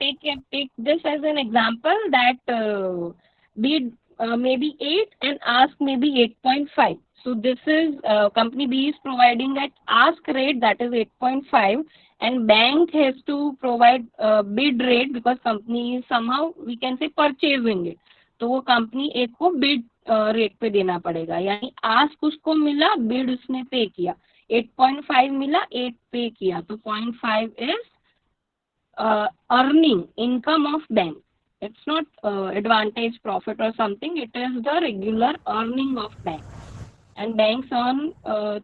take this as an example that bid maybe 8 and ask maybe 8.5. So this is company B is providing at ask rate, that is 8.5, and bank has to provide bid rate because company is somehow we can say purchasing it. तो वो company एक को bid rate पे देना पड़ेगा, यानी ask उसको मिला, बिड उसने पे किया, 8.5 मिला, 8 पे किया, तो 0.5 is earning income of bank. It's not advantage profit or something, it is the regular earning of bank, and banks earn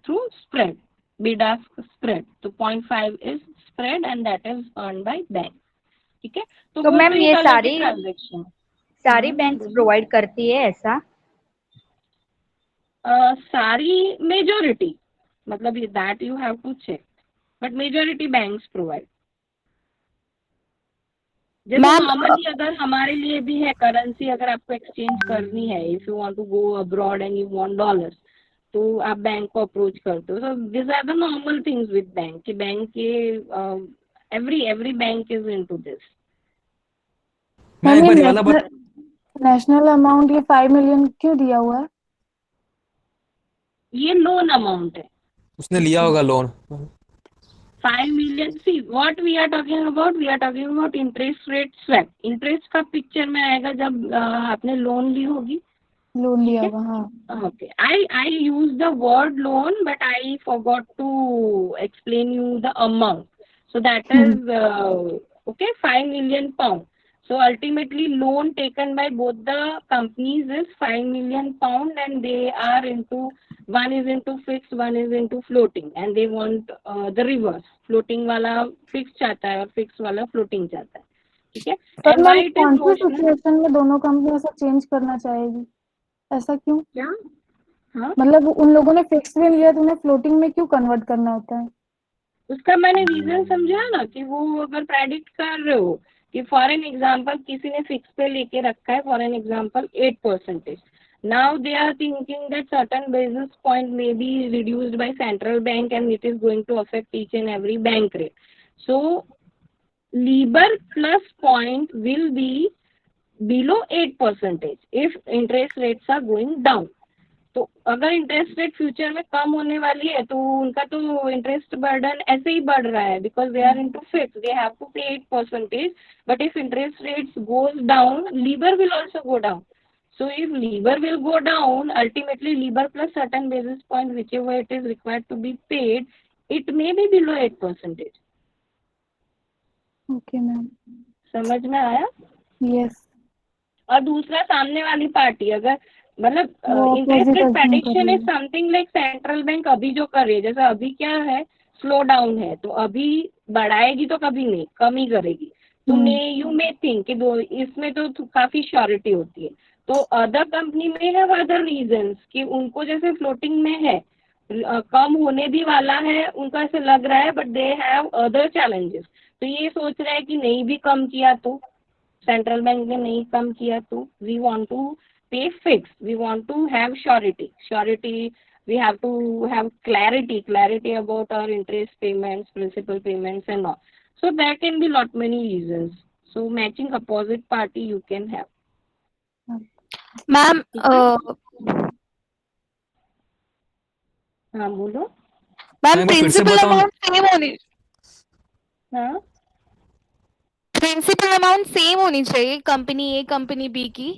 through spread, bid ask spread. So 0.5 is spread and that is earned by bank. ठीक है, तो तो वो ma'am तो ये एक अलग ही सारी ट्रांजेक्शन। सारी बैंक्स प्रोवाइड करती है ऐसा? सारी मेजोरिटी, मतलब that you have to check, but majority banks provide. जैसे नॉर्मली अगर हमारे लिए भी है, करेंसी अगर आपको एक्सचेंज करनी है, if you want to go abroad and you want dollars, तो आप बैंक को अप्रोच करते हो। So this are the normal things with bank, कि बैंक के Every bank is into this. मैं मैम एक ये बार ये वाला बता। नेशनल अमाउंट ये 5 मिलियन क्यों दिया हुआ है? ये लोन अमाउंट है। उसने लिया होगा loan. 5 million. See, what we are talking about? We are talking about interest rate swap. Interest का पिक्चर में आएगा जब आपने लोन ली होगी, लोन लिया ठीक है? होगा, हाँ। Okay. I use the word loan, but I forgot to explain you the amount. So that is okay, 5 million pound. So ultimately, loan taken by both the companies is 5 million pound, and they are into, one is into fixed, one is into floating, and they want the reverse. Floating वाला fixed चाहता है और fixed वाला floating चाहता है, ठीक है? पर And why ma'am it is कौन सी notional? सिचुएशन में दोनों कंपनी ऐसा चेंज करना चाहेगी? ऐसा क्यों? क्या? हाँ, मतलब उन लोगों ने फिक्स में लिया तो उन्हें फ्लोटिंग में क्यों कन्वर्ट करना होता है? उसका मैंने रीजन समझा ना, कि वो अगर प्रेडिक्ट कर रहे हो कि फॉर एन एग्जाम्पल किसी ने फिक्स पे लेके रखा है, for an example 8%, now they are thinking that certain basis point may be reduced by central bank and it is going to affect each and every bank rate. So LIBOR plus point will be below 8% if interest rates are going down. तो अगर interest rate future में कम होने वाली है तो उनका तो interest burden ऐसे ही बढ़ रहा है, because they are into fix, they have to pay 8%. But if interest rates goes down, लीवर will also go down. So if Libor will go down, ultimately Libor plus certain basis point, whichever it is required to be paid, it may be below 8%. Okay ma'am, समझ में आया? Yes. और दूसरा, सामने वाली party अगर, मतलब वो इंटरेस्ट अपोजिट रेट अज्यूम कर प्रेडिक्शन रही इज है। समथिंग लाइक सेंट्रल बैंक अभी जो कर रही है, जैसे अभी क्या है, स्लो डाउन है, तो अभी बढ़ाएगी तो कभी नहीं, कम ही करेगी. तो यू मे थिंक कि दो इसमें तो काफी श्योरिटी होती है. तो अदर कंपनी में है अदर रीजंस कि उनको जैसे फ्लोटिंग में है, कम होने भी वाला है, उनको ऐसे लग रहा है, but they have other challenges. तो ये सोच रहा है कि नहीं भी कम किया तो, सेंट्रल बैंक ने नहीं कम किया तो, we want to pay fix, we want to have surety, we have to have clarity about our interest payments, principal payments and all. So there can be lot many reasons. So matching opposite party you can have. Ma'am हाँ बोलो. Ma'am मैं एक बार फिर से principal बताऊं। Amount same होनी हाँ, principal amount same होनी चाहिए कंपनी ए कंपनी बी की.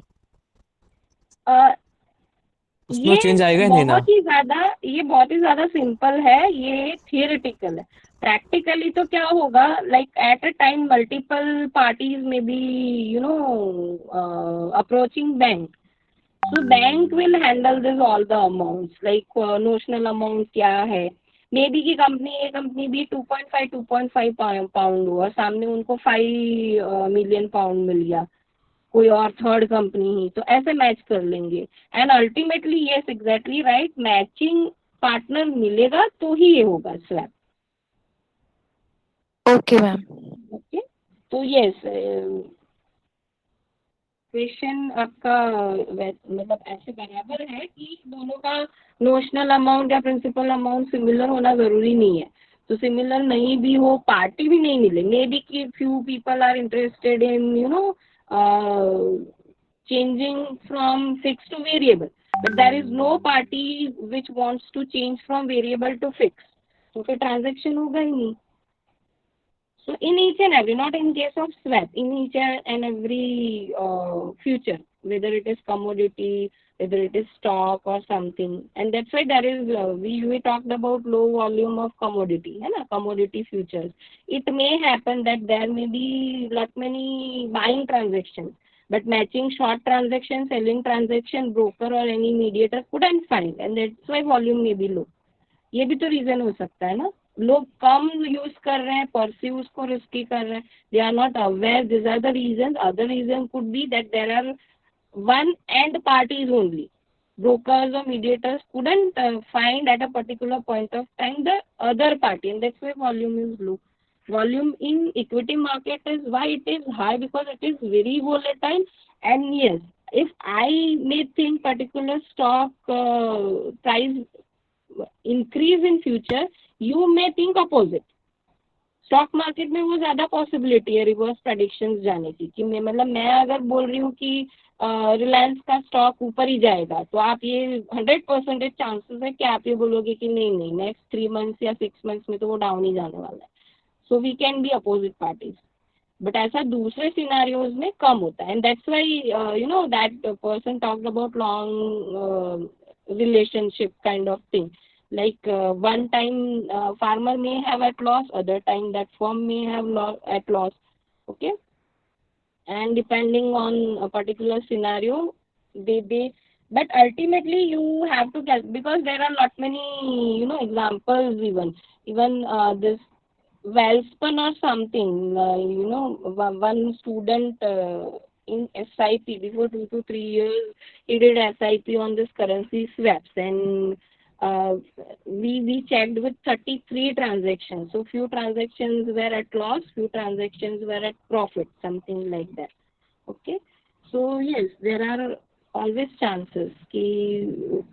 उसमें चेंज आएगा ही नहीं ना। ये बहुत ही ज्यादा सिंपल है, ये थियोरेटिकल है. प्रैक्टिकली तो क्या होगा, like at a time multiple parties में be approaching bank. So bank will handle this all the amounts, like notional amount क्या है, मे बी की कंपनी भी 2.5 पाउंड हो और सामने उनको 5 मिलियन पाउंड मिल गया, कोई और थर्ड कंपनी ही, तो ऐसे मैच कर लेंगे. And ultimately yes exactly right, matching partner मिलेगा तो ही ये होगा स्वैप. Okay ma'am. ओके, तो यस, क्वेश्चन आपका मतलब ऐसे बराबर है कि दोनों का नोशनल अमाउंट या प्रिंसिपल अमाउंट सिमिलर होना जरूरी नहीं है. तो सिमिलर नहीं भी हो, पार्टी भी नहीं मिले, मे बी कि few people are interested in changing from fixed to variable, but there is no party which wants to change from variable to fixed. तो फिर ट्रांजेक्शन होगा ही नहीं. So in each and every, not in case of swap, in each and every future, whether it is commodity, whether it is stock or something, and that's why there is we talked about low volume of commodity, है ना, commodity futures. It may happen that there may be lot many buying transactions, but matching short transaction, selling transaction, broker or any mediator couldn't find, and that's why volume may be low. ये भी तो reason हो सकता है ना, लोग कम use कर रहे हैं, परस्यू उसको रिस्की कर रहे हैं, they are not aware, this are the reason. Other reason could be that there are one end parties only, brokers or mediators couldn't find at a particular point of time the other party, and that's why volume is low. Volume in equity market is why it is high, because it is very volatile. And yes, if I may think particular stock price increase in future, you may think opposite. Stock market में वो ज्यादा possibility है reverse predictions जाने की, कि मैं अगर बोल रही हूँ कि रिलायंस का स्टॉक ऊपर ही जाएगा, तो आप ये 100% चांसेस है कि आप ये बोलोगे कि नहीं नहीं, नेक्स्ट 3 मंथ्स या 6 मंथ्स में तो वो डाउन ही जाने वाला है. So we can be opposite parties, but ऐसा दूसरे सिनारियोज में कम होता है. And that's why that person talked about long relationship kind of thing. Like one time farmer may have at loss, other time that firm may have at loss. Okay, and depending on a particular scenario, they but ultimately you have to because there are lot many examples, even this Wellspun or something, one student in SIP before 2 to 3 years, he did SIP on this currency swaps, and we checked with 33 transactions. So few transactions were at loss, few transactions were at profit, something like that. Okay, so yes, there are always chances कि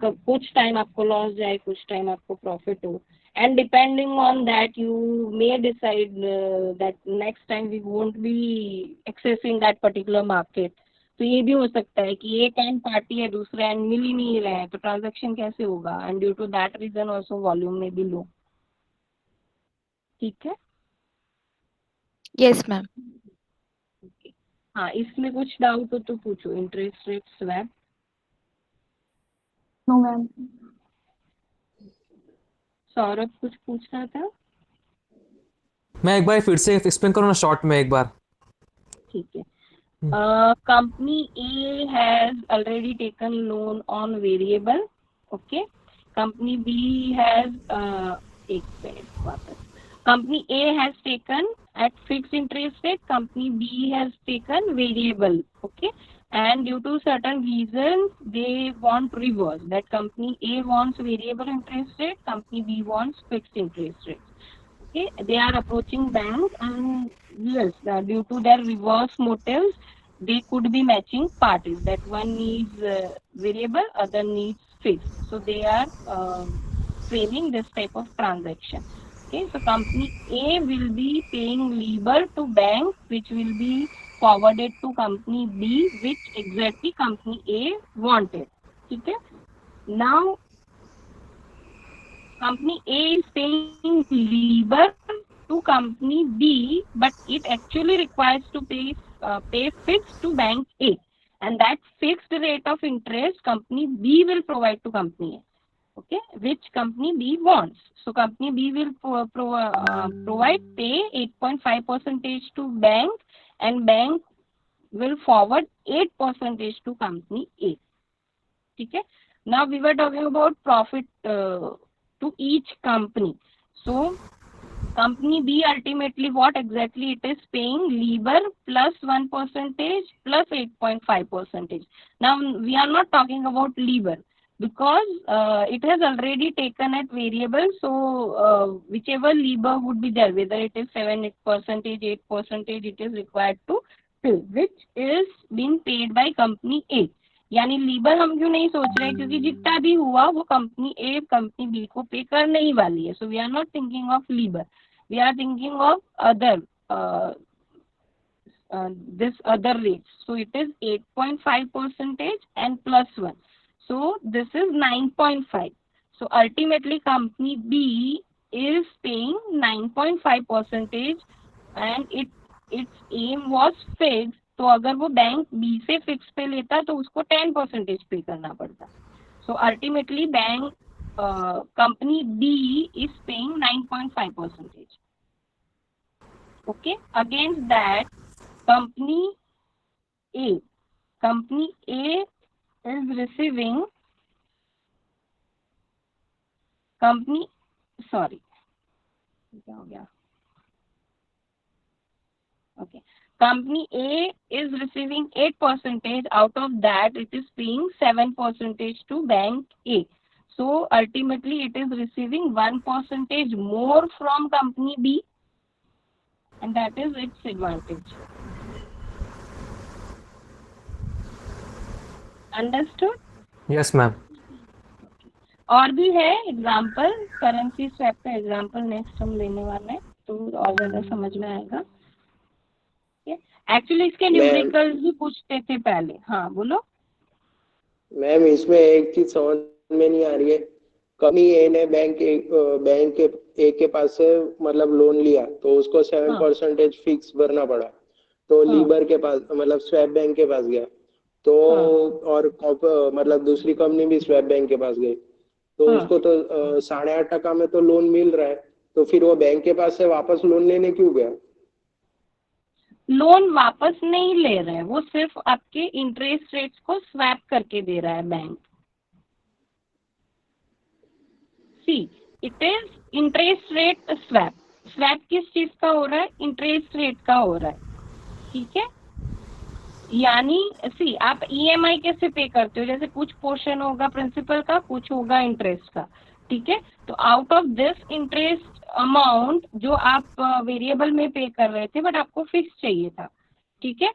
कुछ time आपको loss जाए, कुछ time आपको profit हो. And depending on that, you may decide that next time we won't be accessing that particular market. तो ये भी हो सकता है कि एक एंड पार्टी है, दूसरे एंड मिल ही नहीं रहे हैं, तो ट्रांजैक्शन कैसे होगा. And due to that reason also volume में भी लो. ठीक है. Yes ma'am. हाँ, इसमें कुछ डाउट हो तो पूछो. Interest rate swap. No ma'am. Saurabh कुछ पूछना था. मैं एक बार फिर से एक्सप्लेन करूँ ना शॉर्ट में एक बार. ठीक है. Company A has already taken loan on variable. Okay. Company B has एक मिनट वापस. Company A has taken at fixed interest rate. Company B has taken variable. Okay. And due to certain reasons, they want reverse. That company A wants variable interest rate. Company B wants fixed interest rate. Okay, they are approaching bank, and yes, due to their reverse motives, they could be matching parties. That one needs variable, other needs fixed. So they are framing this type of transaction. Okay, so company A will be paying LIBOR to bank, which will be forwarded to company B, which exactly company A wanted. Okay, now company A is paying LIBOR to company B, but it actually requires to pay fixed to bank A, and that fixed rate of interest company B will provide to company A. Okay, which company B wants. So company B will pay 8.5% to bank, and bank will forward 8% to company A. Okay. Now we were talking about profit to each company. So company B ultimately what exactly it is paying? LIBOR plus 1% plus 8.5%. Now we are not talking about LIBOR because it has already taken at variable. So whichever LIBOR would be there, whether it is 7%, 8%, it is required to pay, which is being paid by company A. यानी लीबर हम क्यों नहीं सोच रहे, क्योंकि जितना भी हुआ वो कंपनी ए कंपनी बी को पे करने ही वाली है. So we are not thinking of LIBOR, we are thinking of other this other rate. So it is 8.5% and plus 1. So this is 9.5. So ultimately company B is paying 9.5% and its aim was fixed. तो अगर वो bank B से fix पे लेता तो उसको 10% पे करना पड़ता. So ultimately bank company B is paying 9.5%. Okay, against that company A is receiving क्या हो गया. Okay. Company A is receiving 8%. Out of that, it is paying 7% to bank A. So ultimately, it is receiving 1% more from company B, and that is its advantage. Understood? Yes, ma'am. और भी है example, currency swap का example next हम लेने वाले हैं. तो और ज्यादा समझ में आएगा। एक्चुअली इसके मैम न्यूमेरिकल्स भी पूछते थे पहले। हाँ बोलो। मैम इसमें एक चीज समझ में नहीं आ रही है। कंपनी ए ने बैंक ए के पास से मतलब लोन लिया तो उसको 7% फिक्स भरना पड़ा, तो हाँ लीबर के पास मतलब स्वैप बैंक के पास गया तो, हाँ और मतलब दूसरी कंपनी भी स्वैप बैंक के पास गई तो हाँ। उसको तो 8.5% में तो लोन मिल रहा है, तो फिर वो बैंक के पास से वापस लोन लेने क्यों गया? लोन वापस नहीं ले रहे हैं, वो सिर्फ आपके इंटरेस्ट रेट्स को स्वैप करके दे रहा है bank. See it is interest rate swap. Swap किस चीज का हो रहा है? इंटरेस्ट रेट का हो रहा है। ठीक है, यानी सी आप ईएमआई कैसे पे करते हो, जैसे कुछ पोर्शन होगा प्रिंसिपल का, कुछ होगा इंटरेस्ट का। ठीक है, तो out of this interest amount जो आप वेरिएबल में पे कर रहे थे बट आपको फिक्स चाहिए था, ठीक है,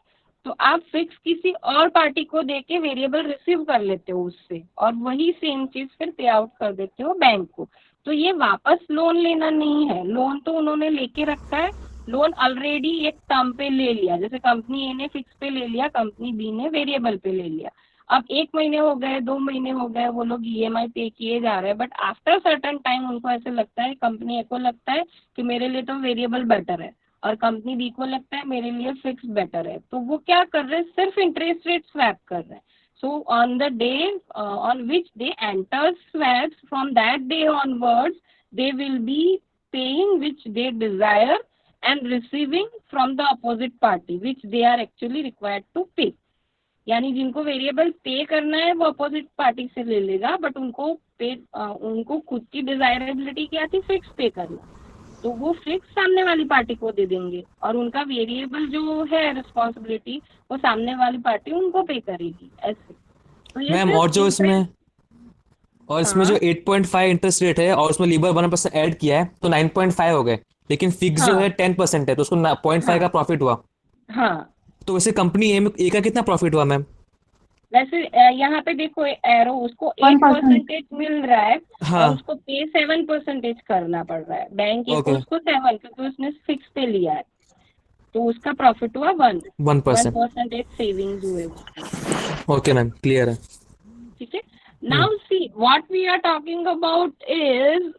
तो आप फिक्स किसी और पार्टी को देके वेरिएबल रिसीव कर लेते हो उससे, और वही सेम चीज फिर पे आउट कर देते हो बैंक को। तो ये वापस लोन लेना नहीं है, लोन तो उन्होंने लेके रखा है, लोन ऑलरेडी एक टर्म पे ले लिया, जैसे कंपनी ए ने फिक्स पे ले लिया, कंपनी बी ने वेरिएबल पे ले लिया। अब 1 महीने हो गए, 2 महीने हो गए, वो लोग ईएमआई पे किए जा रहे हैं, बट आफ्टर सर्टेन टाइम उनको ऐसे लगता है, कंपनी ए को लगता है कि मेरे लिए तो वेरिएबल बेटर है, और कंपनी बी को लगता है मेरे लिए फिक्स बेटर है, तो वो क्या कर रहे हैं, सिर्फ इंटरेस्ट रेट स्वैप कर रहे हैं। So on the day on which they enter swaps, from that day onwards they will be paying which they desire and receiving from the opposite party which they are actually required to pay। यानी जिनको variable पे करना है वो opposite party से ले लेगा, but उनको खुद की डिजायरेबिलिटी क्या थी, फिक्स पे करना, तो वो फिक्स सामने वाली पार्टी को दे देंगे, और उनका वेरिएबल जो है रिस्पॉन्सिबिलिटी वो सामने वाली पार्टी उनको पे करेगी, ऐसे। तो ये मैम सिर्फ और जो इसमें हाँ जो 8.5 इंटरेस्ट रेट है और उसमें लीबर 1% ऐड किया है तो 9.5 हो गए, लेकिन फिक्स जो हाँ है 10% है तो उसको 0.5 का हाँ प्रॉफिट हुआ। हाँ। तो वैसे कंपनी ए का कितना प्रॉफिट हुआ मैम? वैसे यहाँ पे देखो एरो, उसको 1%। 8% मिल रहा है हाँ। और उसको पे 7% करना पड़ रहा है, बैंक ए को ओके, उसको 7, क्योंकि उसने फिक्स पे लिया है, तो उसका प्रॉफिट हुआ 1%। 1% सेविंग्स हुए उसको। ओके मैम, क्लियर है। ठीक है, now see what we are talking about is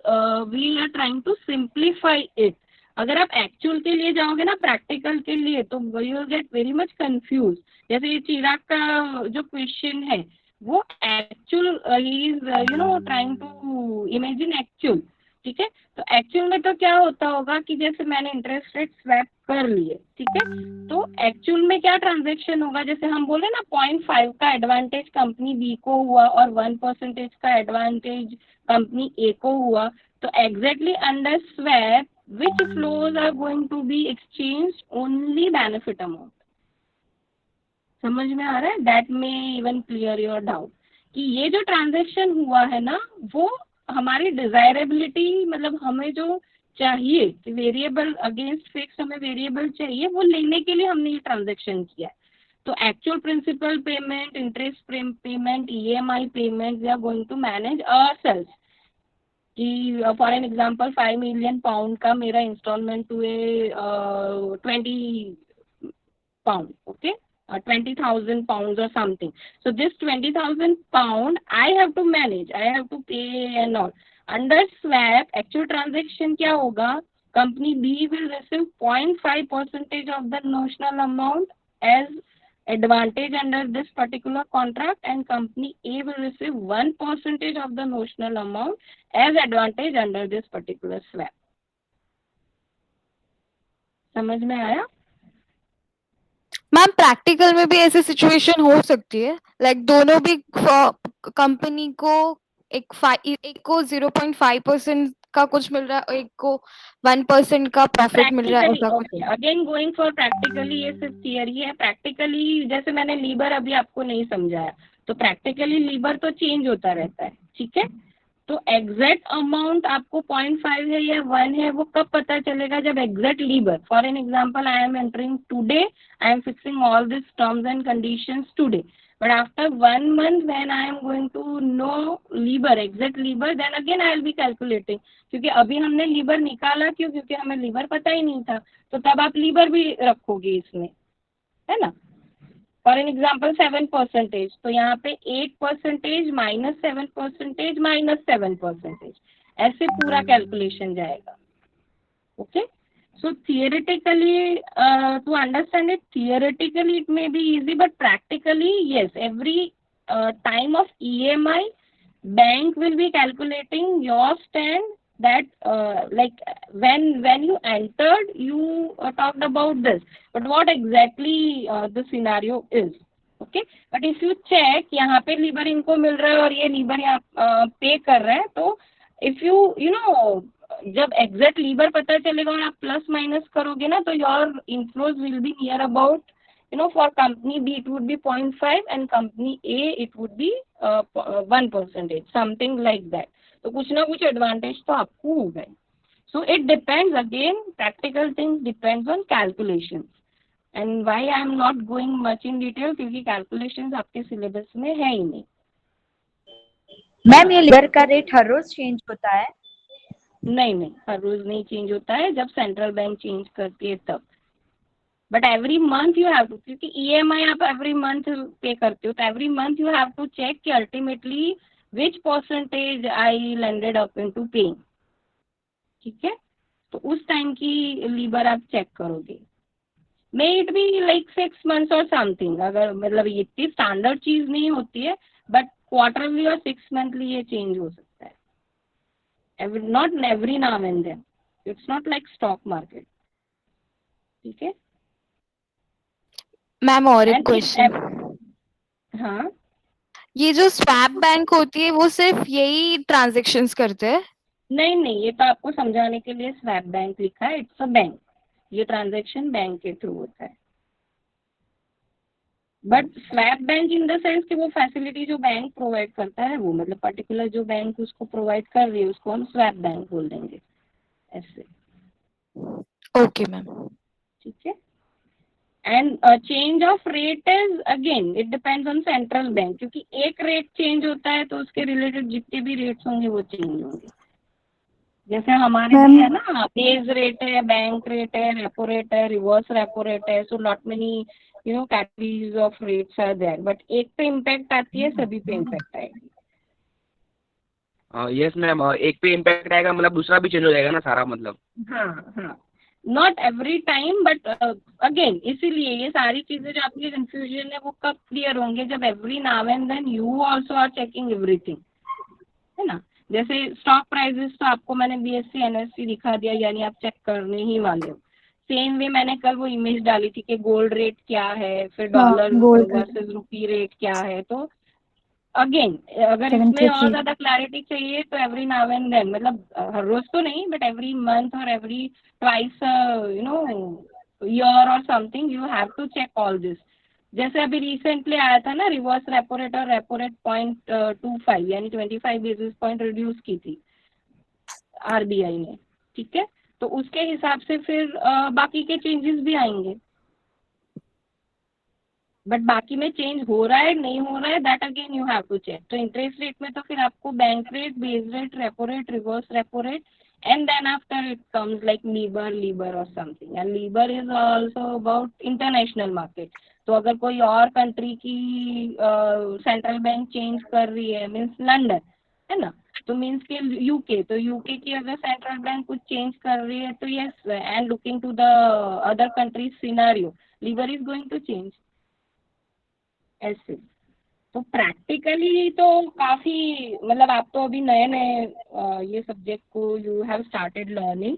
we are trying to simplify it. अगर आप एक्चुअल के लिए जाओगे ना, प्रैक्टिकल के लिए, तो you will get very much confuse. जैसे ये चिराग का जो क्वेश्चन है वो actual, he is trying to imagine actual. ठीक है, तो एक्चुअल में तो क्या होता होगा कि जैसे मैंने इंटरेस्ट रेट स्वैप कर लिए, ठीक है, तो एक्चुअल में क्या ट्रांजैक्शन होगा, जैसे हम बोले ना 0.5 का एडवांटेज कंपनी बी को हुआ और 1% का एडवांटेज कंपनी ए को हुआ, तो exactly under swap which flows are going to be exchanged only benefit amount। समझ में आ रहा है? दैट में इवन क्लियर योर डाउट कि ये जो ट्रांजैक्शन हुआ है ना, वो हमारी डिजायरेबिलिटी, मतलब हमें जो चाहिए कि वेरिएबल अगेंस्ट फिक्स हमें वेरिएबल चाहिए, वो लेने के लिए हमने ये ट्रांजैक्शन किया है। तो actual principal payment, interest payment, EMI payment we are going to manage ourselves. कि for an example 5 million pound का मेरा इंस्टॉलमेंट हुए 20 pound, okay, 20,000 pounds or something. So this 20,000 pound I have to manage, I have to pay and all. Under swap actual transaction क्या होगा, company B will receive 0.5% of the notional amount as advantage under this particular contract, and company A will receive 1% of the notional amount as advantage under this particular swap। समझ में आया? Ma'am practical में भी ऐसी situation हो सकती है, like दोनों भी कंपनी को एक को 0.5% का कुछ मिल रहा है और एक को 1% का प्रॉफिट मिल रहा है, ऐसा कुछ। Okay, again going for practically, ये सिर्फ थियरी है। प्रैक्टिकली जैसे मैंने लीबर अभी आपको नहीं समझाया, तो प्रैक्टिकली लीबर तो चेंज होता रहता है, ठीक है, तो एग्जैक्ट अमाउंट आपको 0.5 है या 1 है वो कब पता चलेगा, जब exact LIBOR, for an example I am entering today, I am fixing all this terms and conditions today, but after 1 month when I am going to know LIBOR, exact LIBOR, then again I will be calculating, क्योंकि अभी हमने लीबर निकाला क्यों, क्योंकि हमें लीबर पता ही नहीं था, तो तब आप लीबर भी रखोगे इसमें, है ना। फॉर एन एग्जाम्पल 7%, तो यहाँ पे 8% माइनस 7% माइनस 7%, ऐसे पूरा कैलकुलेशन जाएगा। Okay, so theoretically, to understand it, theoretically it may be easy, but practically yes, every time of EMI bank will be calculating your stand, that like when you entered you talked about this, but what exactly the scenario is, okay, but if you check यहाँ पे लीबर इनको मिल रहा है और ये लीबर यहाँ पे कर रहा है, तो if you know जब एग्जैक्ट लीबर पता चलेगा और आप प्लस माइनस करोगे ना, तो your inflows will be near about, you know, for company B it would be 0.5 and company A it would be 1%, something like that, तो कुछ ना कुछ एडवांटेज तो आपको होगा। So it depends, again practical things depends on calculation, and why I am not going much in detail, क्योंकि calculations आपके syllabus में है ही नहीं। मैम ये लीबर का रेट हर रोज चेंज होता है? नहीं, हर रोज नहीं चेंज होता है, जब सेंट्रल बैंक चेंज करती है तब, but every month you have to, क्योंकि EMI आप एवरी मंथ पे करते हो, तो every month you have to check कि ultimately which percentage I landed up into paying, ठीक है, तो उस टाइम की लीबर आप चेक करोगे। May it be like 6 months और समथिंग, अगर मतलब ये इतनी स्टैंडर्ड चीज नहीं होती है, बट क्वार्टरली और 6 monthly ये चेंज हो सकता है, not every now and then, it's not like stock market, ठीक है। मैम और एक And क्वेश्चन, हाँ, ये जो स्वैप बैंक होती है वो सिर्फ यही ट्रांजेक्शन्स करते हैं? नहीं, ये तो आपको समझाने के लिए स्वैप बैंक लिखा है, इट्स अ बैंक, ये ट्रांजैक्शन बैंक के थ्रू होता है, but swap bank in the sense कि वो फैसिलिटी जो बैंक प्रोवाइड करता है, वो मतलब पर्टिकुलर जो बैंक उसको प्रोवाइड कर रही है उसको हम स्वैप बैंक बोल देंगे, ऐसे। ओके मैम, ठीक है। And change of rate is again it depends on central bank, क्योंकि एक रेट चेंज होता है तो उसके रिलेटेड जितने भी रेट्स होंगे वो चेंज होंगे। जैसे हमारे भी है ना, बेस रेट है, बैंक रेट है, रेपो रेट है, रिवर्स रेपो रेट है, so lot many you know categories of rates are there, but एक पे इम्पैक्ट आती है, सभी पे इम्पैक्ट आएगी। यस मैम, एक पे इम्पैक्ट आएगा मतलब दूसरा भी चेंज हो जाएगा ना सारा, मतलब? हाँ, not every time, but again इसीलिए ये सारी चीजें जो आपकी कंफ्यूजन है वो कब क्लियर होंगे, जब every now and then you also are checking everything, है ना। जैसे स्टॉक प्राइसेस तो आपको मैंने BSE NSE दिखा दिया, यानी आप चेक करने ही वाले हो। सेम वे मैंने कल वो इमेज डाली थी कि गोल्ड रेट क्या है, फिर डॉलर वर्सेस रुपी रेट क्या है, तो अगेन अगर इसमें और ज्यादा क्लैरिटी चाहिए तो एवरी नाउ एंड देन, मतलब हर रोज तो नहीं, बट एवरी मंथ और every twice you know year और something you have to check all this. जैसे अभी रिसेंटली आया था ना रिवर्स रेपो रेट, और रेपो रेट 0.25 यानी 25 बेसिस पॉइंट रिड्यूस की थी RBI ने, ठीक है, तो उसके हिसाब से फिर बाकी के चेंजेस भी आएंगे, बट बाकी में चेंज हो रहा है नहीं हो रहा है that again you have to check. तो इंटरेस्ट रेट में तो फिर आपको bank rate, base rate, repo rate, reverse repo rate, and then after it comes like LIBOR or something, and LIBOR is also about international market। तो अगर कोई और country की सेंट्रल बैंक चेंज कर रही है, मीन्स लंदन है ना, तो मीन्स के यूके, तो यूके की अगर सेंट्रल बैंक कुछ चेंज कर रही है तो yes, and looking to the other countries scenario, LIBOR is going to change, ऐसे। तो प्रैक्टिकली तो काफ़ी, मतलब आप तो अभी नए ये सब्जेक्ट को यू हैव स्टार्टेड लर्निंग,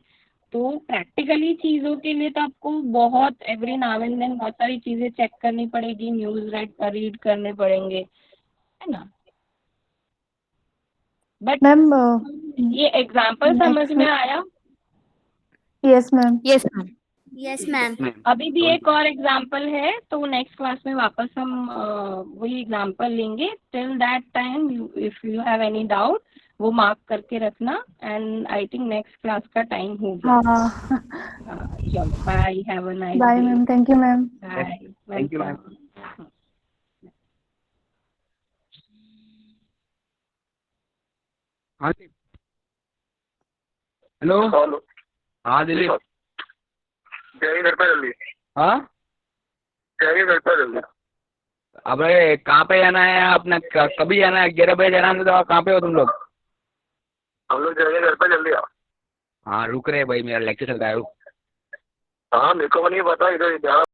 तो प्रैक्टिकली चीज़ों के लिए तो आपको बहुत एवरी नाउ एंड देन बहुत सारी चीज़ें चेक करनी पड़ेगी, न्यूज़ रीड करने पड़ेंगे, है ना। बट मैम ये एग्जाम्पल समझ में आया? Yes ma'am. Yes ma'am. Yes ma'am. अभी भी एक और एग्जाम्पल है, तो नेक्स्ट क्लास में वापस हम वही एग्जाम्पल लेंगे। Till that time if you have any doubt वो मार्क करके रखना। And I think next class का टाइम हो गया। हाँ चलो bye, have a nice bye day. Ma'am, thank you ma'am. Bye, Thank you, ma'am. Welcome. हाँ जी। हेलो। हाँ दिलीप। जाइए घर पे जल्दी, हाँ जाइए घर पे जल्दी। अबे कहाँ पे जाना है अपना, कभी जाना है? 11 बजे जाना है तो कहाँ पे हो तुम लोग? हम लोग जाइए घर पे जल्दी आओ। हाँ रुक रहे भाई, मेरा लेक्चर चल रहा है, रुक। हाँ मेरे को नहीं पता, इधर